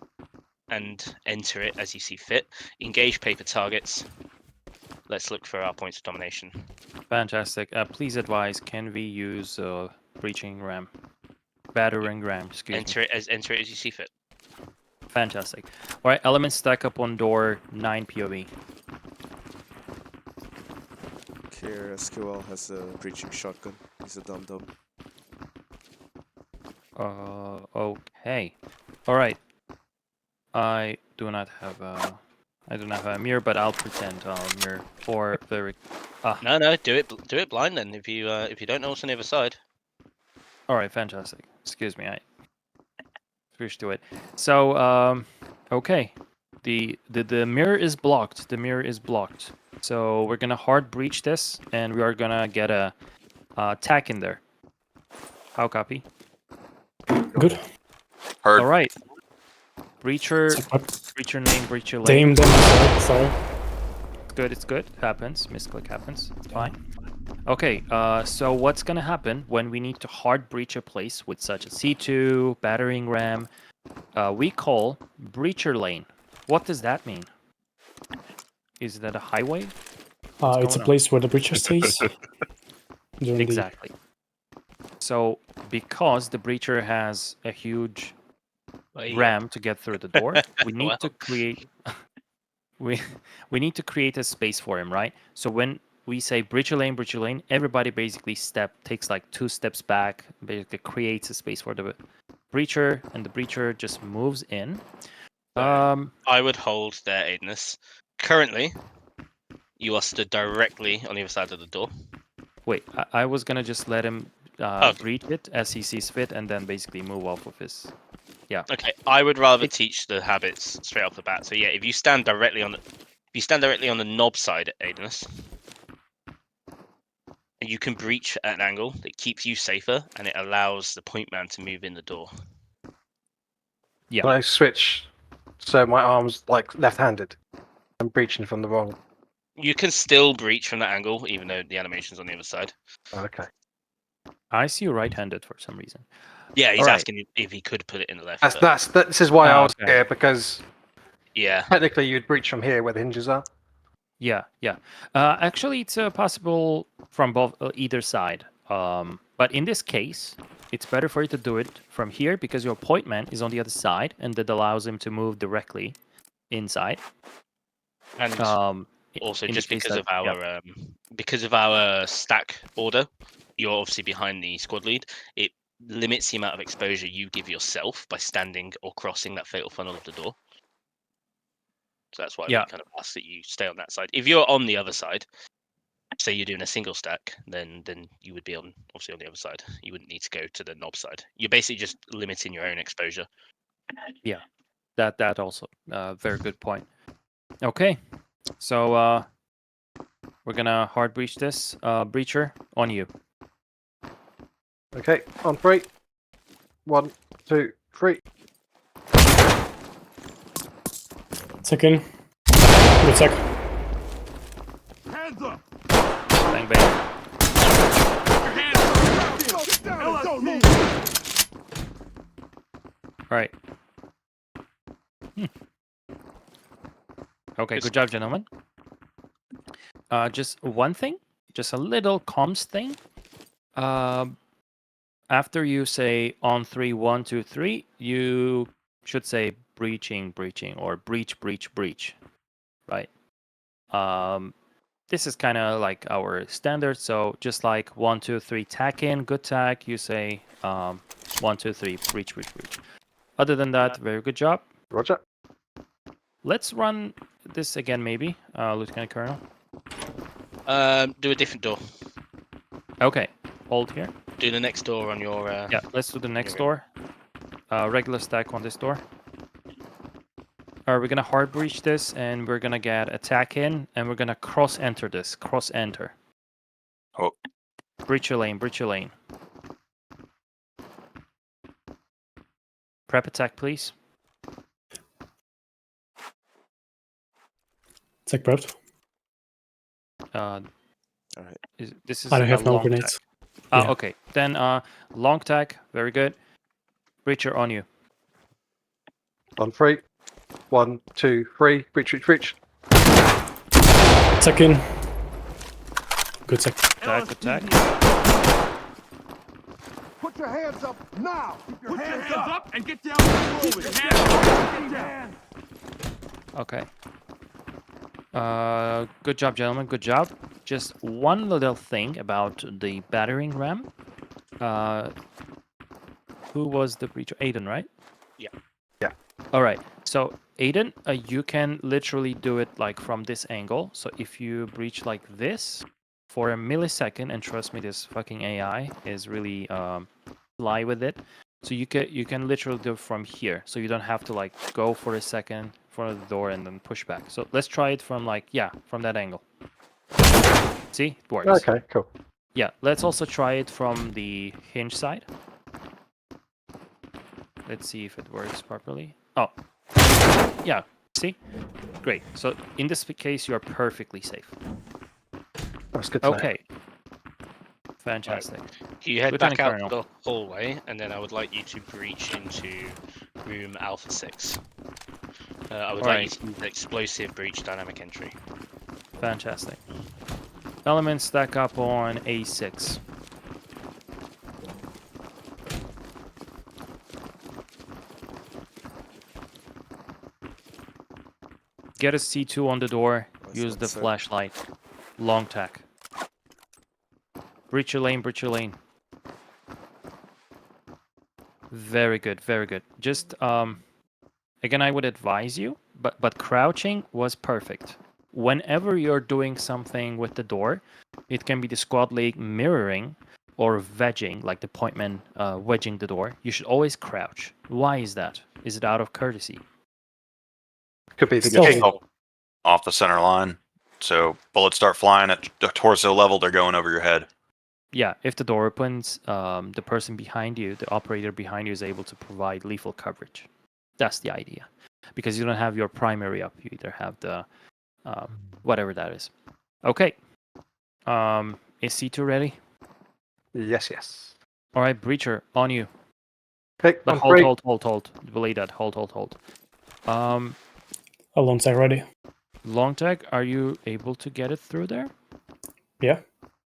and enter it as you see fit. Engage paper targets. Let's look for our points of domination.
Fantastic. Please advise, can we use breaching ram? Battering ram, excuse me.
Enter it as you see fit.
Fantastic. All right, elements stack up on door 9 POV.
Here, SQL has a breaching shotgun. He's a dum-dum.
Okay. All right. I do not have a mirror, but I'll pretend I'll mirror for very.
No, do it blind then. If you don't know what's on the other side.
All right, fantastic. Excuse me, I switched to it. So, okay, the mirror is blocked. The mirror is blocked. So we're gonna hard breach this, and we are gonna get a tack in there. How copy?
Good.
Heard.
All right. Breacher name, breacher lane.
Damn them. Sorry.
It's good. Happens. Misclick happens. It's fine. Okay, so what's gonna happen when we need to hard breach a place with such a C2, battering ram? We call breacher lane. What does that mean? Is that a highway?
It's a place where the breacher stays.
Exactly. So, because the breacher has a huge ram to get through the door, we need to create we we need to create a space for him, right? So when we say breach your lane, everybody basically takes like 2 steps back, basically creates a space for the breacher, and the breacher just moves in.
I would hold there, Aidenus. Currently, you are stood directly on the other side of the door.
Wait, I was gonna just let him
Okay.
breach it as he sees fit, and then basically move off of his. Yeah.
Okay, I would rather teach the habits straight off the bat. So yeah, if you stand directly on the knob side, Aidenus, you can breach at an angle that keeps you safer, and it allows the point man to move in the door.
Yeah.
Can I switch so my arm's like left-handed? I'm breaching from the wrong.
You can still breach from that angle, even though the animation's on the other side.
Okay.
I see you right-handed for some reason.
Yeah, he's
All right.
asking if he could put it in the left.
This is why I was
okay.
here, because
Yeah.
technically you'd breach from here where the hinges are.
Yeah. Actually, it's possible from both either side. But in this case, it's better for you to do it from here because your point man is on the other side, and that allows him to move directly inside.
And also,
in
just
the case
because
that-
of our stack order, you're obviously behind the squad lead. It limits the amount of exposure you give yourself by standing or crossing that fatal funnel of the door. So that's why we kind of ask that you stay on that side. If you're on the other side, say you're doing a single stack, then you would be obviously on the other side. You wouldn't need to go to the knob side. You're basically just limiting your own exposure.
Yeah, that also very good point. Okay, so we're gonna hard breach this. Breacher, on you.
Okay, on 3. 1, 2, 3.
Second. Good sec.
Hands up!
Bang bang.
Get down and don't move!
All right. Okay, good job, gentlemen. Just one thing, just a little comms thing. After you say on 3, 1, 2, 3, you should say breaching, or breach, right? This is kind of like our standard. So just like 1, 2, 3, tack in, good tack. You say 1, 2, 3, breach. Other than that, very good job.
Roger.
Let's run this again, maybe, Lieutenant Colonel.
Do a different door.
Okay, hold here.
Do the next door on your.
Yeah, let's do the next door. Regular stack on this door. We're gonna hard breach this, and we're gonna get attack in, and we're gonna cross enter this. Cross enter.
Oh.
Breach your lane. Prep attack, please.
Sec prepped.
All right.
This is
I don't have
a
no
long
grenades.
tack.
Yeah.
Okay, then long tack. Very good. Breacher on you.
On 3. 1, 2, 3. Breach.
Second. Good sec.
Attack.
Put your hands up now! Keep your hands up and get down
Keep your hands
down!
Okay. Good job, gentlemen. Good job. Just one little thing about the battering ram. Who was the breacher? Aiden, right?
Yeah.
All right. So Aiden, you can literally do it like from this angle. So if you breach like this for a millisecond, and trust me, this fucking AI is really sly with it. So you can literally do it from here. So you don't have to like go for a second in front of the door and then push back. So let's try it from like, yeah, from that angle. See? It works.
Okay, cool.
Yeah, let's also try it from the hinge side. Let's see if it works properly. Oh, yeah, see? Great. So in this case, you're perfectly safe.
That's good to know.
Okay. Fantastic.
You head
Lieutenant
back out
Colonel.
the hallway, and then I would like you to breach into room Alpha 6. I would like you to use the explosive breach dynamic entry.
Fantastic. Elements stack up on A6. get a C2 on the door.
Nice
Use
one,
the
sir.
flashlight. Long tack. Breach your lane, breach your lane. Very good, very good. Just, again, I would advise you, but crouching was perfect. Whenever you're doing something with the door, it can be the squad league mirroring or wedging, like the pointman wedging the door. You should always crouch. Why is that? Is it out of courtesy?
Could be
You
the
kick off the center line, so bullets start flying at the torso level. They're going over your head.
Yeah, if the door opens, the person behind you, the operator behind you, is able to provide lethal coverage. That's the idea. Because you don't have your primary up, you either have the whatever that is. Okay. Is C2 ready?
Yes, yes.
All right, Breacher, on you.
Okay,
But
on
hold,
three.
hold. Believe that. Hold.
Long tag ready.
Long tag, are you able to get it through there?
Yeah.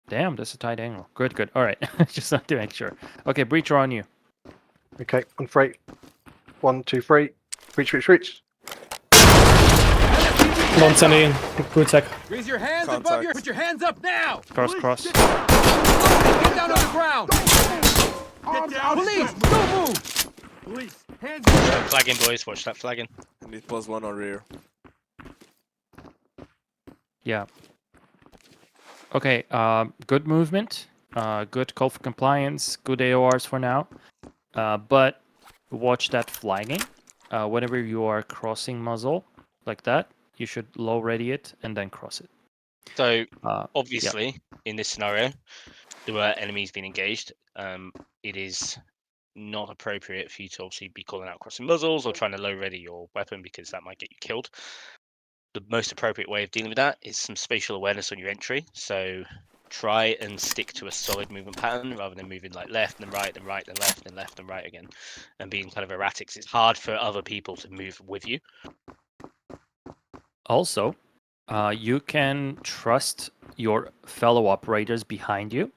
Damn, that's a tight angle. Good. All right, just have to make sure. Okay, Breacher, on you.
Okay, on three. 1, 2, 3. Reach.
Don't send in. Good tech.
Raise your hands above
Contact.
your. Put your hands up now.
Cross.
Get down on the ground.
Get down.
Police, don't move.
Police, hands up.
Flagging, boys. Watch that flagging.
I need +1 on rear.
Yeah. Okay, good movement, good call for compliance, good AORs for now, but watch that flagging. Whenever you are crossing muzzle like that, you should low ready it and then cross it.
So
Yeah.
obviously, in this scenario, there were enemies being engaged. It is not appropriate for you to obviously be calling out crossing muzzles or trying to low ready your weapon because that might get you killed. The most appropriate way of dealing with that is some spatial awareness on your entry. So try and stick to a solid movement pattern rather than moving like left and right, then right, then left, then left and right again, and being kind of erratic. 'Cause it's hard for other people to move with you.
Also, you can trust your fellow operators behind you,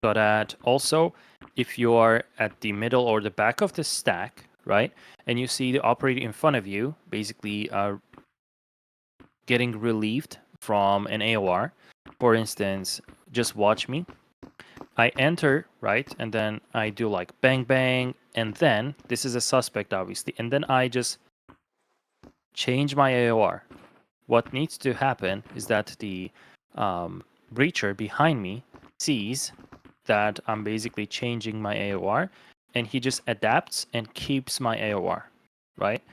so that also, if you are at the middle or the back of the stack, right, and you see the operator in front of you, basically getting relieved from an AOR, for instance, just watch me. I enter, right, and then I do like bang bang, and then this is a suspect obviously, and then I just change my AOR. What needs to happen is that the breacher behind me sees that I'm basically changing my AOR, and he just adapts and keeps my AOR, right?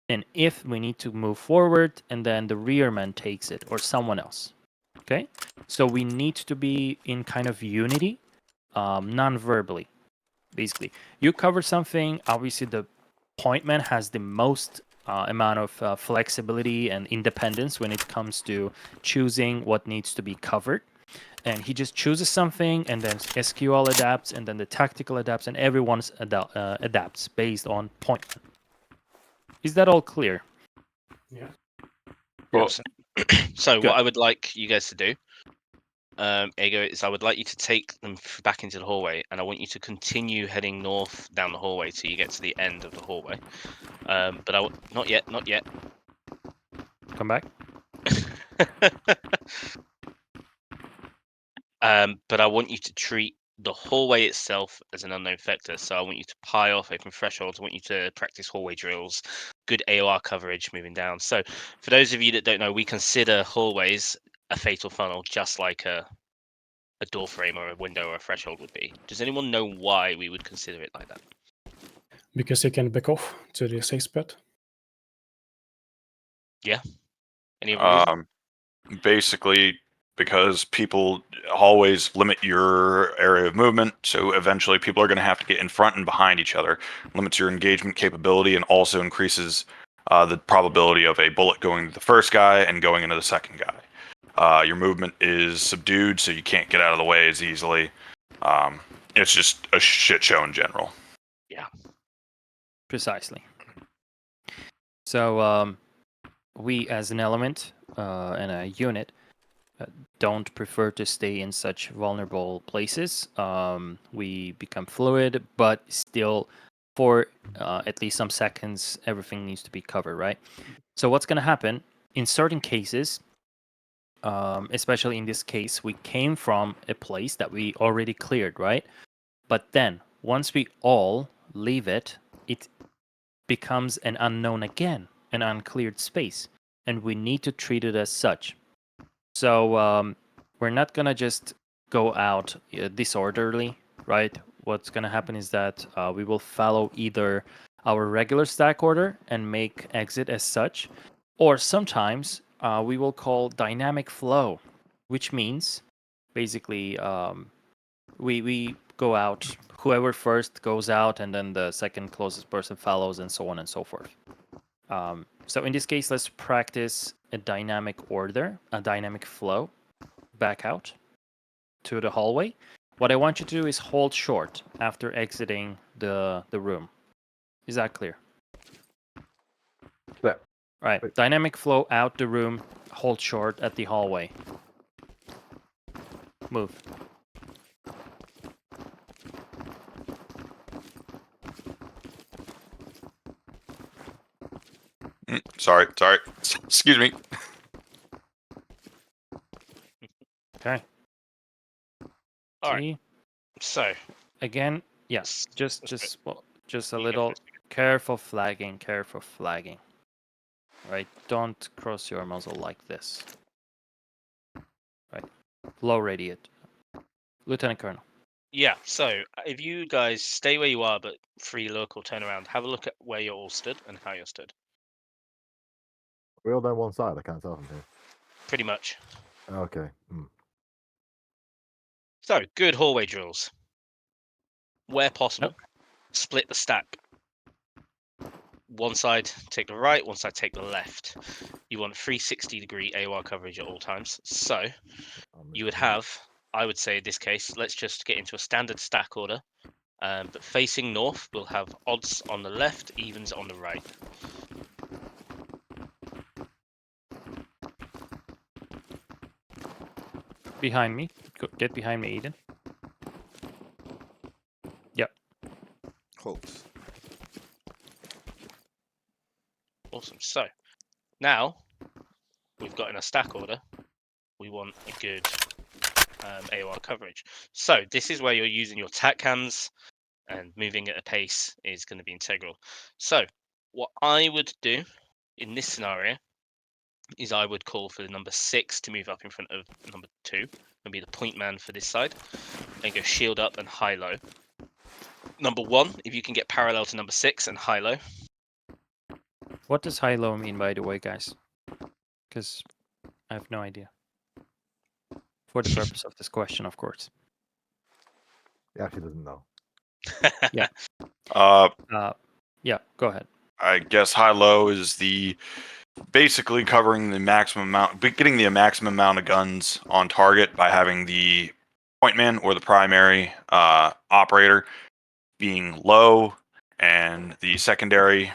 And if we need to move forward, and then the rear man takes it, or someone else, okay? So we need to be in kind of unity, non-verbally, basically. You cover something, obviously the point man has the most amount of flexibility and independence when it comes to choosing what needs to be covered. And he just chooses something, and then SQL adapts, and then the tactical adapts, and everyone adapts based on point. Is that all clear?
Yeah.
Well, so
Good.
what I would like you guys to do, Ego, is I would like you to take them back into the hallway, and I want you to continue heading north down the hallway till you get to the end of the hallway. But not yet.
Come back.
But I want you to treat the hallway itself as an unknown vector. So I want you to pie off open thresholds. I want you to practice hallway drills, good AOR coverage moving down. So for those of you that don't know, we consider hallways a fatal funnel, just like a door frame or a window or a threshold would be. Does anyone know why we would consider it like that?
Because you can back off to the safe spot.
Yeah. Any other reason?
Basically, because people always limit your area of movement, so eventually people are going to have to get in front and behind each other. Limits your engagement capability and also increases the probability of a bullet going to the first guy and going into the second guy. Your movement is subdued, so you can't get out of the way as easily. It's just a shit show in general.
Yeah.
Precisely. So we as an element and a unit don't prefer to stay in such vulnerable places. We become fluid, but still for at least some seconds, everything needs to be covered, right? So what's going to happen in certain cases, especially in this case, we came from a place that we already cleared, right? But then once we all leave it, it becomes an unknown again, an uncleared space, and we need to treat it as such. So we're not gonna just go out disorderly, right? What's gonna happen is that we will follow either our regular stack order and make exit as such, or sometimes we will call dynamic flow, which means basically we go out, whoever first goes out, and then the second closest person follows, and so on and so forth. So in this case, let's practice a dynamic order, a dynamic flow, back out to the hallway. What I want you to do is hold short after exiting the room. Is that clear?
Yeah.
Right. Dynamic flow out the room, hold short at the hallway. Move.
Sorry. Excuse me.
Okay.
All right. So
again, yes, just a little careful flagging. Right, don't cross your muzzle like this. Right, low radiate. Lieutenant Colonel.
Yeah, so if you guys stay where you are but free local turn around, have a look at where you're all stood and how you're stood.
We're all down one side. I can't tell from here.
Pretty much.
Okay.
So, good hallway drills. Where possible, split the stack. One side take the right, one side take the left. You want 360-degree AOR coverage at all times. So, you would have, I would say in this case, let's just get into a standard stack order. But facing north, we'll have odds on the left, evens on the right.
Behind me. Get behind me, Eden. Yep.
Hold.
Awesome. So, now, we've got in a stack order, we want a good AOR coverage. So, this is where you're using your tac cams, and moving at a pace is going to be integral. So, what I would do in this scenario is I would call for the number 6 to move up in front of number 2 and be the point man for this side, and go shield up and high-low. Number 1, if you can get parallel to number 6 and high-low.
What does high-low mean, by the way, guys? Because I have no idea. For the purpose of this question, of course.
He actually doesn't know.
Yeah. Yeah, go ahead.
I guess high-low is basically covering the maximum amount, getting the maximum amount of guns on target by having the point man or the primary operator being low and the secondary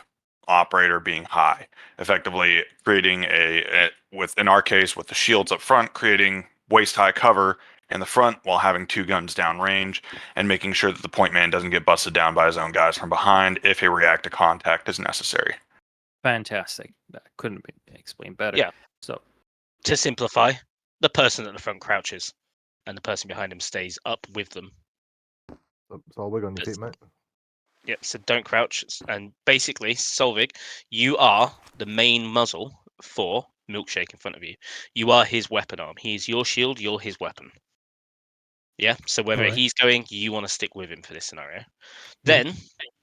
operator being high, effectively creating in our case, with the shields up front, creating waist-high cover in the front while having 2 guns down range and making sure that the point man doesn't get busted down by his own guys from behind if a react to contact is necessary.
Fantastic. That couldn't be explained better.
Yeah.
So,
to simplify, the person at the front crouches and the person behind him stays up with them.
Solvig on your feet, mate.
Yep, so don't crouch. And basically, Solvig, you are the main muzzle for Milkshake in front of you. You are his weapon arm. He is your shield, you're his weapon. Yeah, so wherever he's going, you want to stick with him for this scenario. Then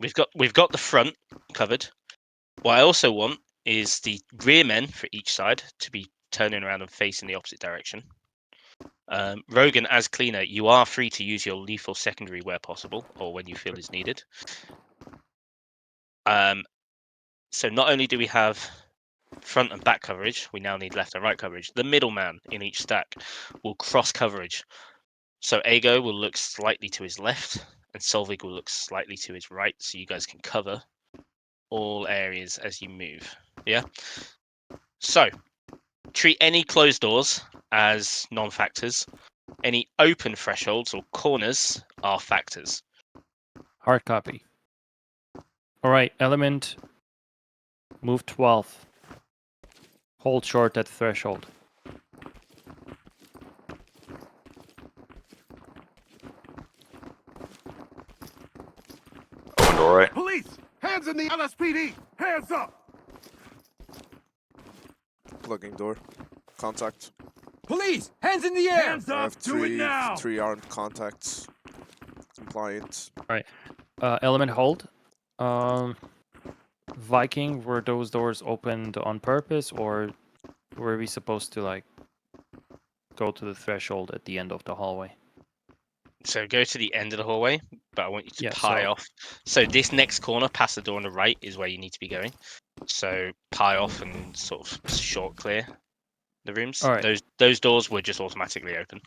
we've got the front covered. What I also want is the rear men for each side to be turning around and facing the opposite direction. Rogan, as cleaner, you are free to use your lethal secondary where possible or when you feel is needed. So not only do we have front and back coverage, we now need left and right coverage. The middleman in each stack will cross coverage. So Ago will look slightly to his left and Solvig will look slightly to his right, so you guys can cover all areas as you move. Yeah? So, treat any closed doors as non-factors. Any open thresholds or corners are factors.
hard copy. All right, element, move 12. Hold short at threshold.
Open door right.
Police! Hands in the LSPD! Hands up!
Plugging door. Contact.
Police! Hands in the air!
Hands
I
up!
have
Do it
three,
now!
3 armed contacts. Compliant.
Element hold. Viking, were those doors opened on purpose, or were we supposed to like go to the threshold at the end of the hallway?
So go to the end of the hallway, but I want you to
Yeah,
pie
so-
off. So this next corner, past the door on the right, is where you need to be going. So pie off and sort of short clear the rooms.
All right.
Those doors were just automatically open.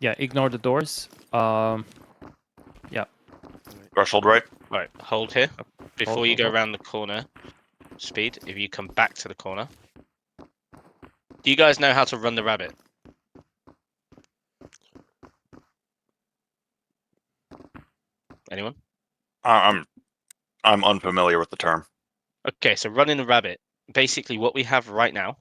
Yeah, ignore the doors. Yeah.
Threshold right.
Right, hold here. Before
Hold,
you
hold,
go
hold.
around the corner, Speed, if you come back to the corner. Do you guys know how to run the rabbit? Anyone?
I'm unfamiliar with the term.
Okay, so running the rabbit. Basically, what we have right now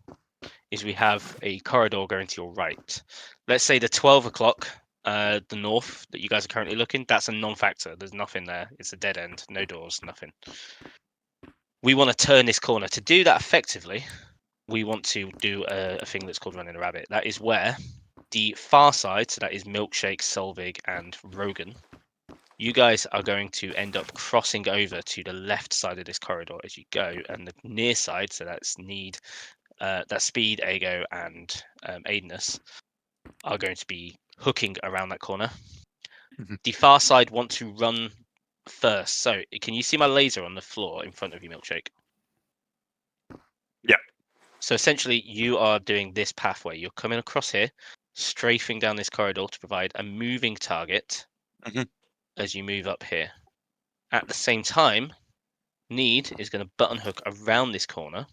is we have a corridor going to your right. Let's say the 12 o'clock, the north that you guys are currently looking, that's a non-factor. There's nothing there. It's a dead end. No doors, nothing. We want to turn this corner. To do that effectively, we want to do a thing that's called running a rabbit. That is where the far side, so that is Milkshake, Solvig, and Rogan, you guys are going to end up crossing over to the left side of this corridor as you go, and the near side, so that's that's Speed, Ago, and Aidenus, are going to be hooking around that corner. The far side want to run first. So can you see my laser on the floor in front of you, Milkshake?
Yeah.
So essentially, you are doing this pathway. You're coming across here, strafing down this corridor to provide a moving target as you move up here. At the same time, Need is going to button hook around this corner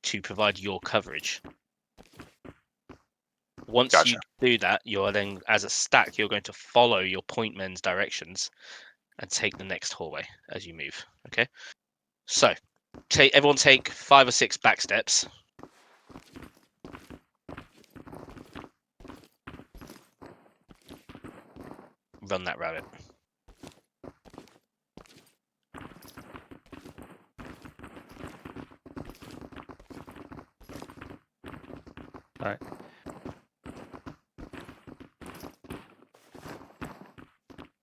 to provide your coverage. Once you do that, you're then, as a stack, you're going to follow your point men's directions and take the next hallway as you move. Okay. So, everyone take 5 or 6 back steps. Run that rabbit.
All right.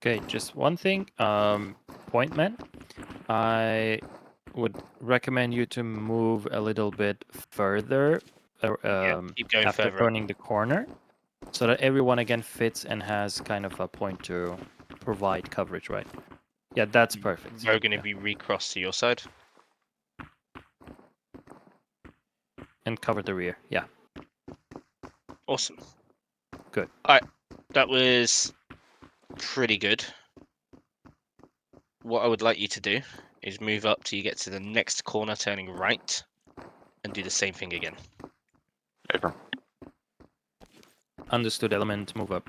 Okay, just one thing. Point men, I would recommend you to move a little bit further
keep going
after
further up.
turning the corner, so that everyone again fits and has kind of a point to provide coverage, right? Yeah, that's perfect.
Rogan, if we recross to your side.
And cover the rear, yeah.
Awesome.
Good.
All right, that was pretty good. What I would like you to do is move up till you get to the next corner, turning right, and do the same thing again.
Paper.
Understood. Element, move up.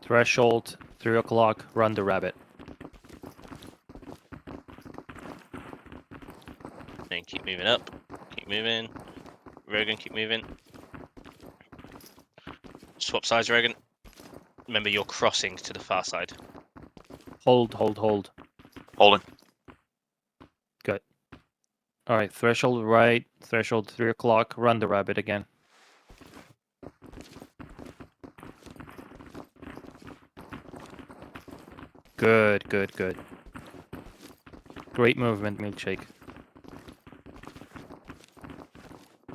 Threshold, 3 o'clock, run the rabbit.
And keep moving up. Keep moving. Rogan, keep moving. Swap sides, Rogan. Remember, you're crossing to the far side.
Hold, hold, hold.
Holding.
Good. All right, threshold right, threshold 3 o'clock, run the rabbit again. Good, good, good. Great movement, Milkshake.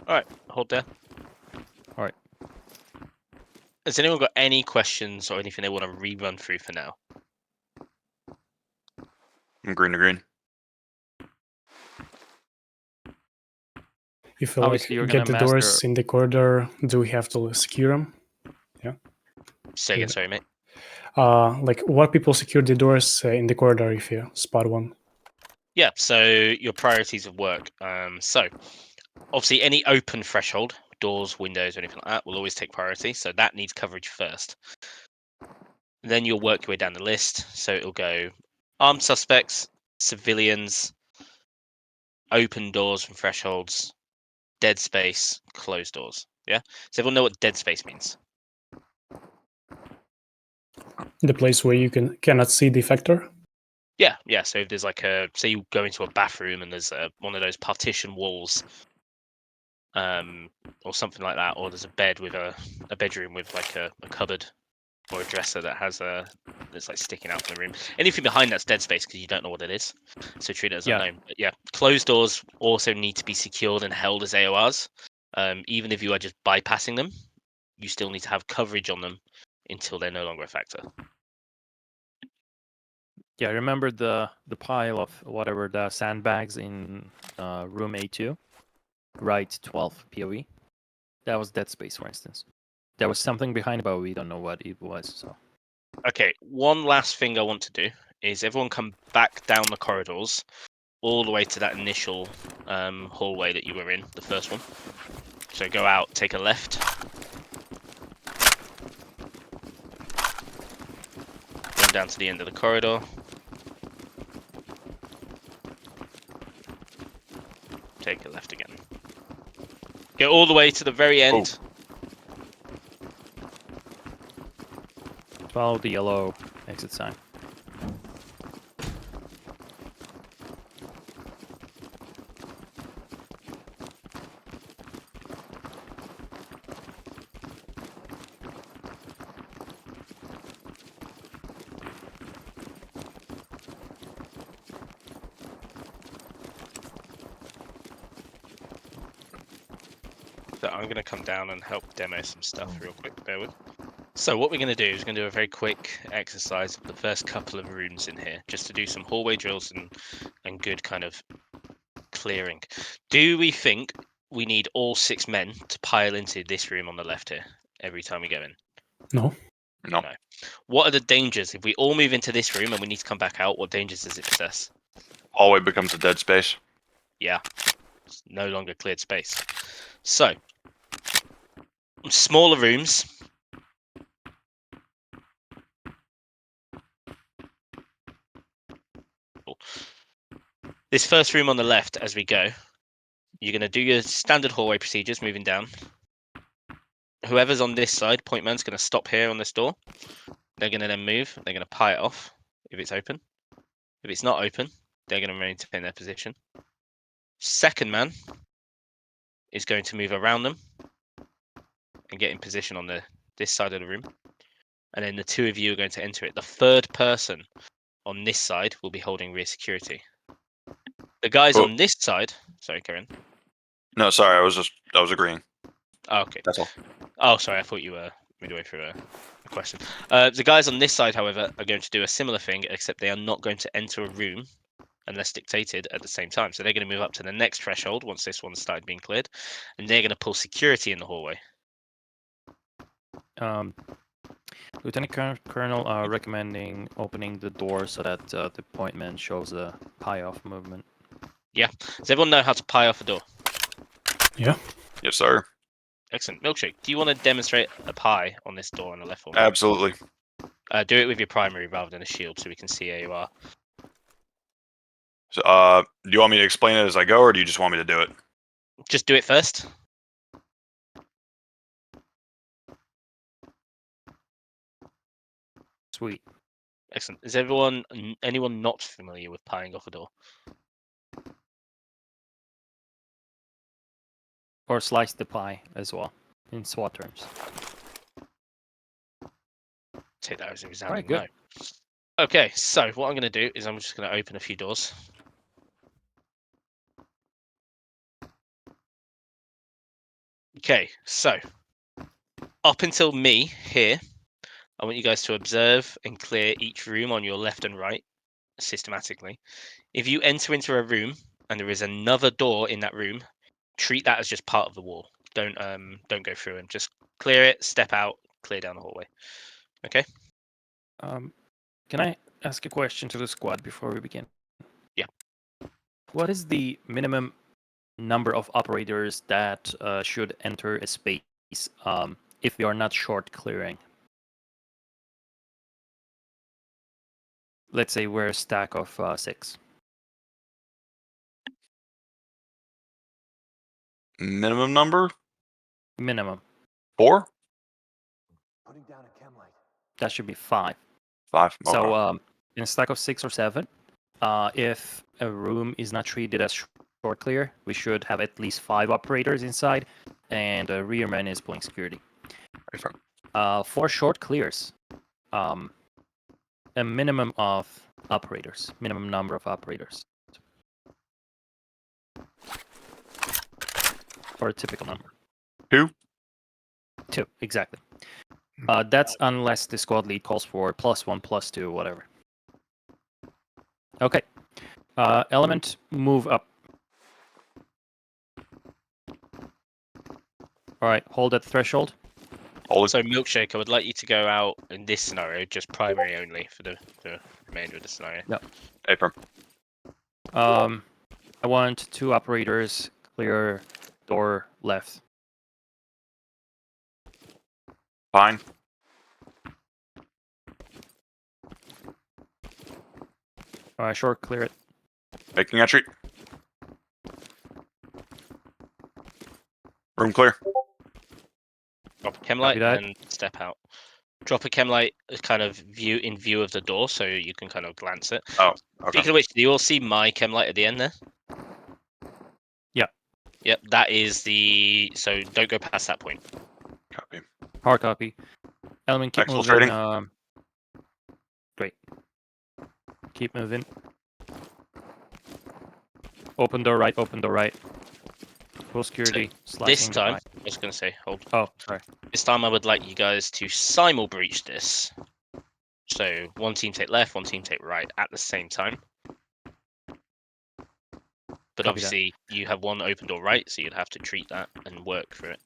All right, hold there.
All right.
Has anyone got any questions or anything they want to rerun through for now?
I'm green to green.
If we
Obviously, you're
get
gonna
the doors
master-
in the corridor, do we have to secure them? Yeah.
Say again, sorry, mate.
Like, what people secure the doors in the corridor if you spot one?
Yeah, so your priorities of work. So obviously any open threshold, doors, windows, or anything like that, will always take priority. So that needs coverage first. then you'll work your way down the list. So it'll go armed suspects, civilians, open doors from thresholds, dead space, closed doors. Yeah? Does everyone know what dead space means?
The place where you cannot see the effector.
Yeah, yeah. So if there's like say you go into a bathroom and there's one of those partition walls, or something like that, or there's a bed with a bedroom with like a cupboard or a dresser that has that's like sticking out from the room. Anything behind that's dead space because you don't know what it is. So treat it as unknown. But yeah, closed doors also need to be secured and held as AORs. Even if you are just bypassing them, you still need to have coverage on them until they're no longer a factor.
Yeah, remember the pile of whatever the sandbags in room A2, right 12 POE. That was dead space, for instance. There was something behind, but we don't know what it was. So
Okay, one last thing I want to do is everyone come back down the corridors all the way to that initial hallway that you were in, the first one. So go out, take a left. Run down to the end of the corridor. Take a left again. Go all the way to the very end.
follow the yellow exit sign.
So I'm going to come down and help demo some stuff real quick, bear with. So what we're going to do is we're going to do a very quick exercise of the first couple of rooms in here, just to do some hallway drills and good kind of clearing. Do we think we need all 6 men to pile into this room on the left here every time we go in?
No.
No.
What are the dangers? If we all move into this room and we need to come back out, what dangers does it possess?
Hallway becomes a dead space.
Yeah, it's no longer cleared space. So, smaller rooms. This first room on the left, as we go, you're going to do your standard hallway procedures, moving down. Whoever's on this side, point man's going to stop here on this door. They're going to then move. They're going to pie it off if it's open. If it's not open, they're going to maintain their position. Second man is going to move around them and get in position on this side of the room. And then the 2 of you are going to enter it. The third person on this side will be holding rear security. The guys on this side, sorry, Karen.
No, sorry, I was agreeing.
Oh, okay.
That's all.
Oh, sorry, I thought you were midway through a question. The guys on this side, however, are going to do a similar thing, except they are not going to enter a room unless dictated at the same time. So they're going to move up to the next threshold once this one's started being cleared, and they're going to pull security in the hallway.
Lieutenant Colonel recommending opening the door so that the point man shows a pie off movement.
Yeah. Does everyone know how to pie off a door?
Yeah.
Yes, sir.
Excellent. Milkshake, do you want to demonstrate a pie on this door on the left one?
Absolutely.
Do it with your primary rather than a shield so we can see AOR.
So, do you want me to explain it as I go, or do you just want me to do it?
Just do it first.
Sweet.
Excellent. Is anyone not familiar with pieing off a door?
Or slice the pie as well, in SWAT terms.
Take that as a resounding
Alright, good.
no. Okay, so what I'm going to do is I'm just going to open a few doors. Okay, so up until me here, I want you guys to observe and clear each room on your left and right systematically. If you enter into a room and there is another door in that room, treat that as just part of the wall. Don't go through and just clear it, step out, clear down the hallway. Okay?
Can I ask a question to the squad before we begin?
Yeah.
What is the minimum number of operators that should enter a space if we are not short clearing? let's say we're a stack of 6.
Minimum number?
Minimum.
4?
That should be 5.
5. Okay.
So in a stack of 6 or 7, if a room is not treated as short clear, we should have at least 5 operators inside, and a rear man is pulling security. For short clears, a minimum of operators, minimum number of operators. For a typical number.
2?
2, exactly. That's unless the squad lead calls for +1, +2, whatever. Okay. Element, move up. All right, hold at threshold.
So Milkshake, I would like you to go out in this scenario, just primary only for the remainder of the scenario.
Yep.
Apron.
I want 2 operators clear door left.
Fine.
All right, short, clear it.
Making entry. Room clear.
Drop a chem light and step out. Drop a chem light kind of in view of the door, so you can kind of glance it.
Oh, okay.
Speaking of which, do you all see my chem light at the end there?
Yep.
Yep, that is the... So don't go past that point.
Copy.
Hard copy. Element, keep
Exfiltrating.
moving. Great. Keep moving. Open door right, open door right. Full security.
So this
slicing
time,
right.
I was going to say, hold.
Oh, sorry.
This time I would like you guys to simul breach this. So one team take left, one team take right at the same time. But
Copy
obviously you have one open door right, so you'd have to treat that and work for it.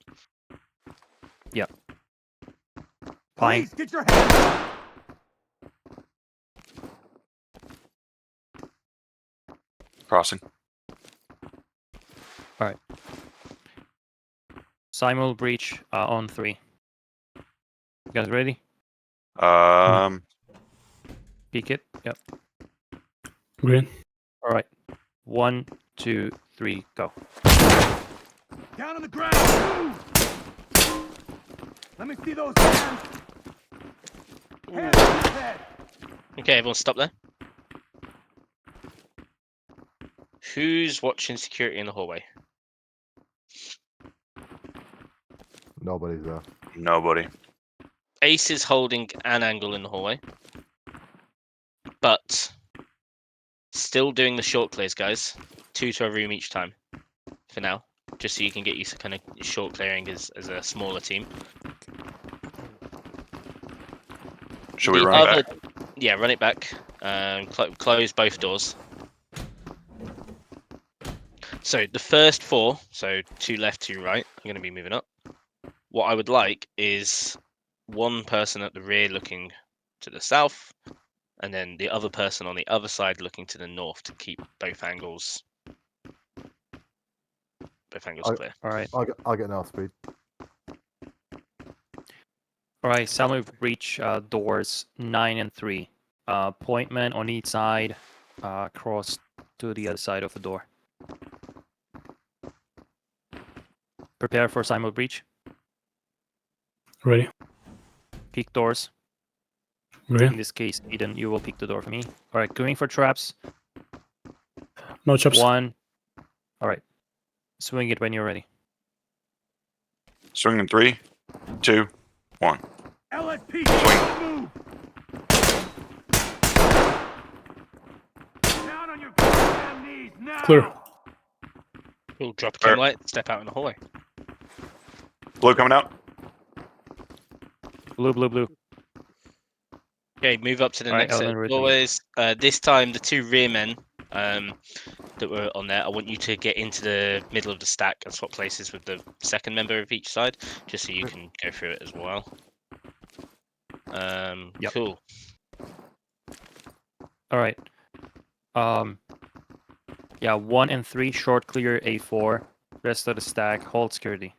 Yep.
Police, get your hands up!
Crossing.
All right. Simul breach on 3. You guys ready? Peek it. Yep.
Green.
All right. 1, 2, 3, go.
Down on the ground! Move! Let me see those hands! Hands on your head!
Okay, everyone stop there. Who's watching security in the hallway?
Nobody's there.
Nobody.
Ace is holding an angle in the hallway. But still doing the short clears, guys. 2 to a room each time. For now. Just so you can get used to kind of short clearing as a smaller team.
Should we run it back?
Yeah, run it back. Close both doors. So the first 4, so 2 left, 2 right, are going to be moving up. What I would like is one person at the rear looking to the south, and then the other person on the other side looking to the north to keep both angles clear.
All right.
I'll get now speed.
All right. Simul breach doors 9 and 3. Pointman on each side. Cross to the other side of the door. Prepare for simul breach.
Ready.
Peek doors.
Green.
In this case, Eden, you will peek the door for me. All right, going for traps.
No chops.
1. All right. Swing it when you're ready.
Swing in 3, 2, 1.
LSP, move! Down on your goddamn knees now!
Clear.
We'll drop a chem light, step out in the hallway.
Blue coming out.
Blue, blue, blue.
Okay, move up to the
All right,
next set
Element,
of doorways. This time, the 2 rear men that were on there, I want you to get into the middle of the stack and swap places with the second member of each side, just so you can go through it as well.
Yep.
Cool.
All right. Yeah, 1 and 3 short clear A4. Rest of the stack hold security.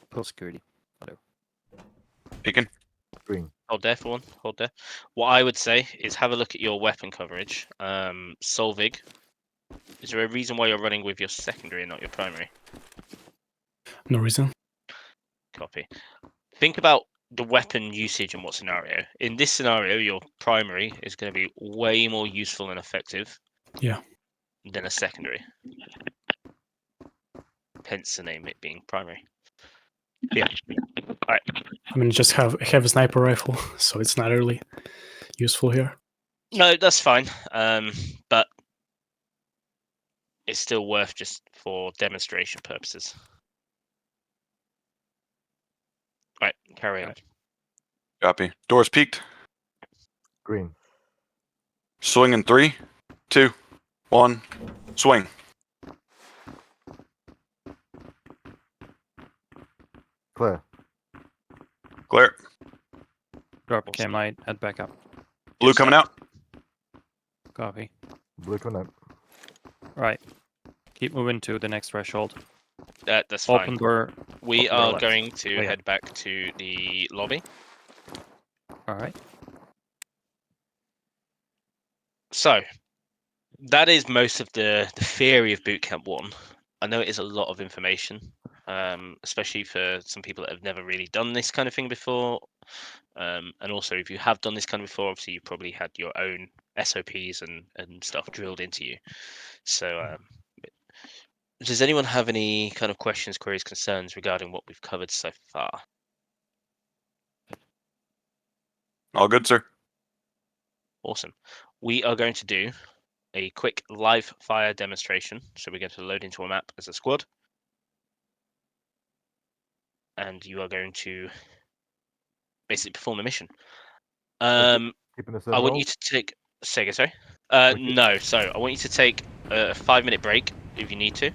Pull security. Whatever.
Peeking.
Green.
Hold there for one. Hold there. What I would say is have a look at your weapon coverage. Solvig, is there a reason why you're running with your secondary and not your primary?
No reason.
Copy. Think about the weapon usage in what scenario. In this scenario, your primary is going to be way more useful and effective.
Yeah.
Than a secondary. Hence the name it being primary. Yeah. Alright.
I mean, just have a sniper rifle, so it's not really useful here.
No, that's fine. But it's still worth just for demonstration purposes. Right, carry on.
Copy. Doors peaked.
Green.
Swing in 3, 2, 1. Swing.
Clear.
Clear.
Drop cam light, head back up.
Blue
Yes,
coming
sir.
out.
Copy.
Blue coming out.
Right. Keep moving to the next threshold.
That's
Open
fine.
door.
We
open door
are
left.
going to
Oh, yeah.
head back to the lobby.
All right.
So, that is most of the theory of Bootcamp 1. I know it is a lot of information, especially for some people that have never really done this kind of thing before. And also, if you have done this kind of before, obviously you probably had your own SOPs and stuff drilled into you. So, does anyone have any kind of questions, queries, concerns regarding what we've covered so far?
All good, sir.
Awesome. We are going to do a quick live fire demonstration. So we're going to load into a map as a squad. And you are going to basically perform the mission.
Keeping the
I want
roll?
you to take... Sega, sorry. No, so I want you to take a 5-minute break if you need to.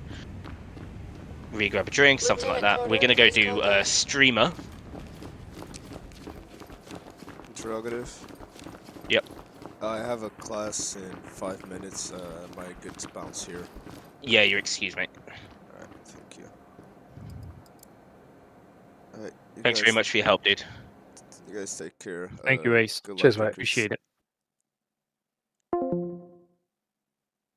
Re-grab a drink, something like that. We're going to go do streamer.
Interrogative.
Yep.
I have a class in 5 minutes. Am I good to bounce here?
Yeah, you're excused, mate.
Alright, thank you.
Thanks very much for your help, dude.
You guys take care.
Thank you, Ace.
Good
Cheers,
luck,
mate.
Lucas.
Appreciate it.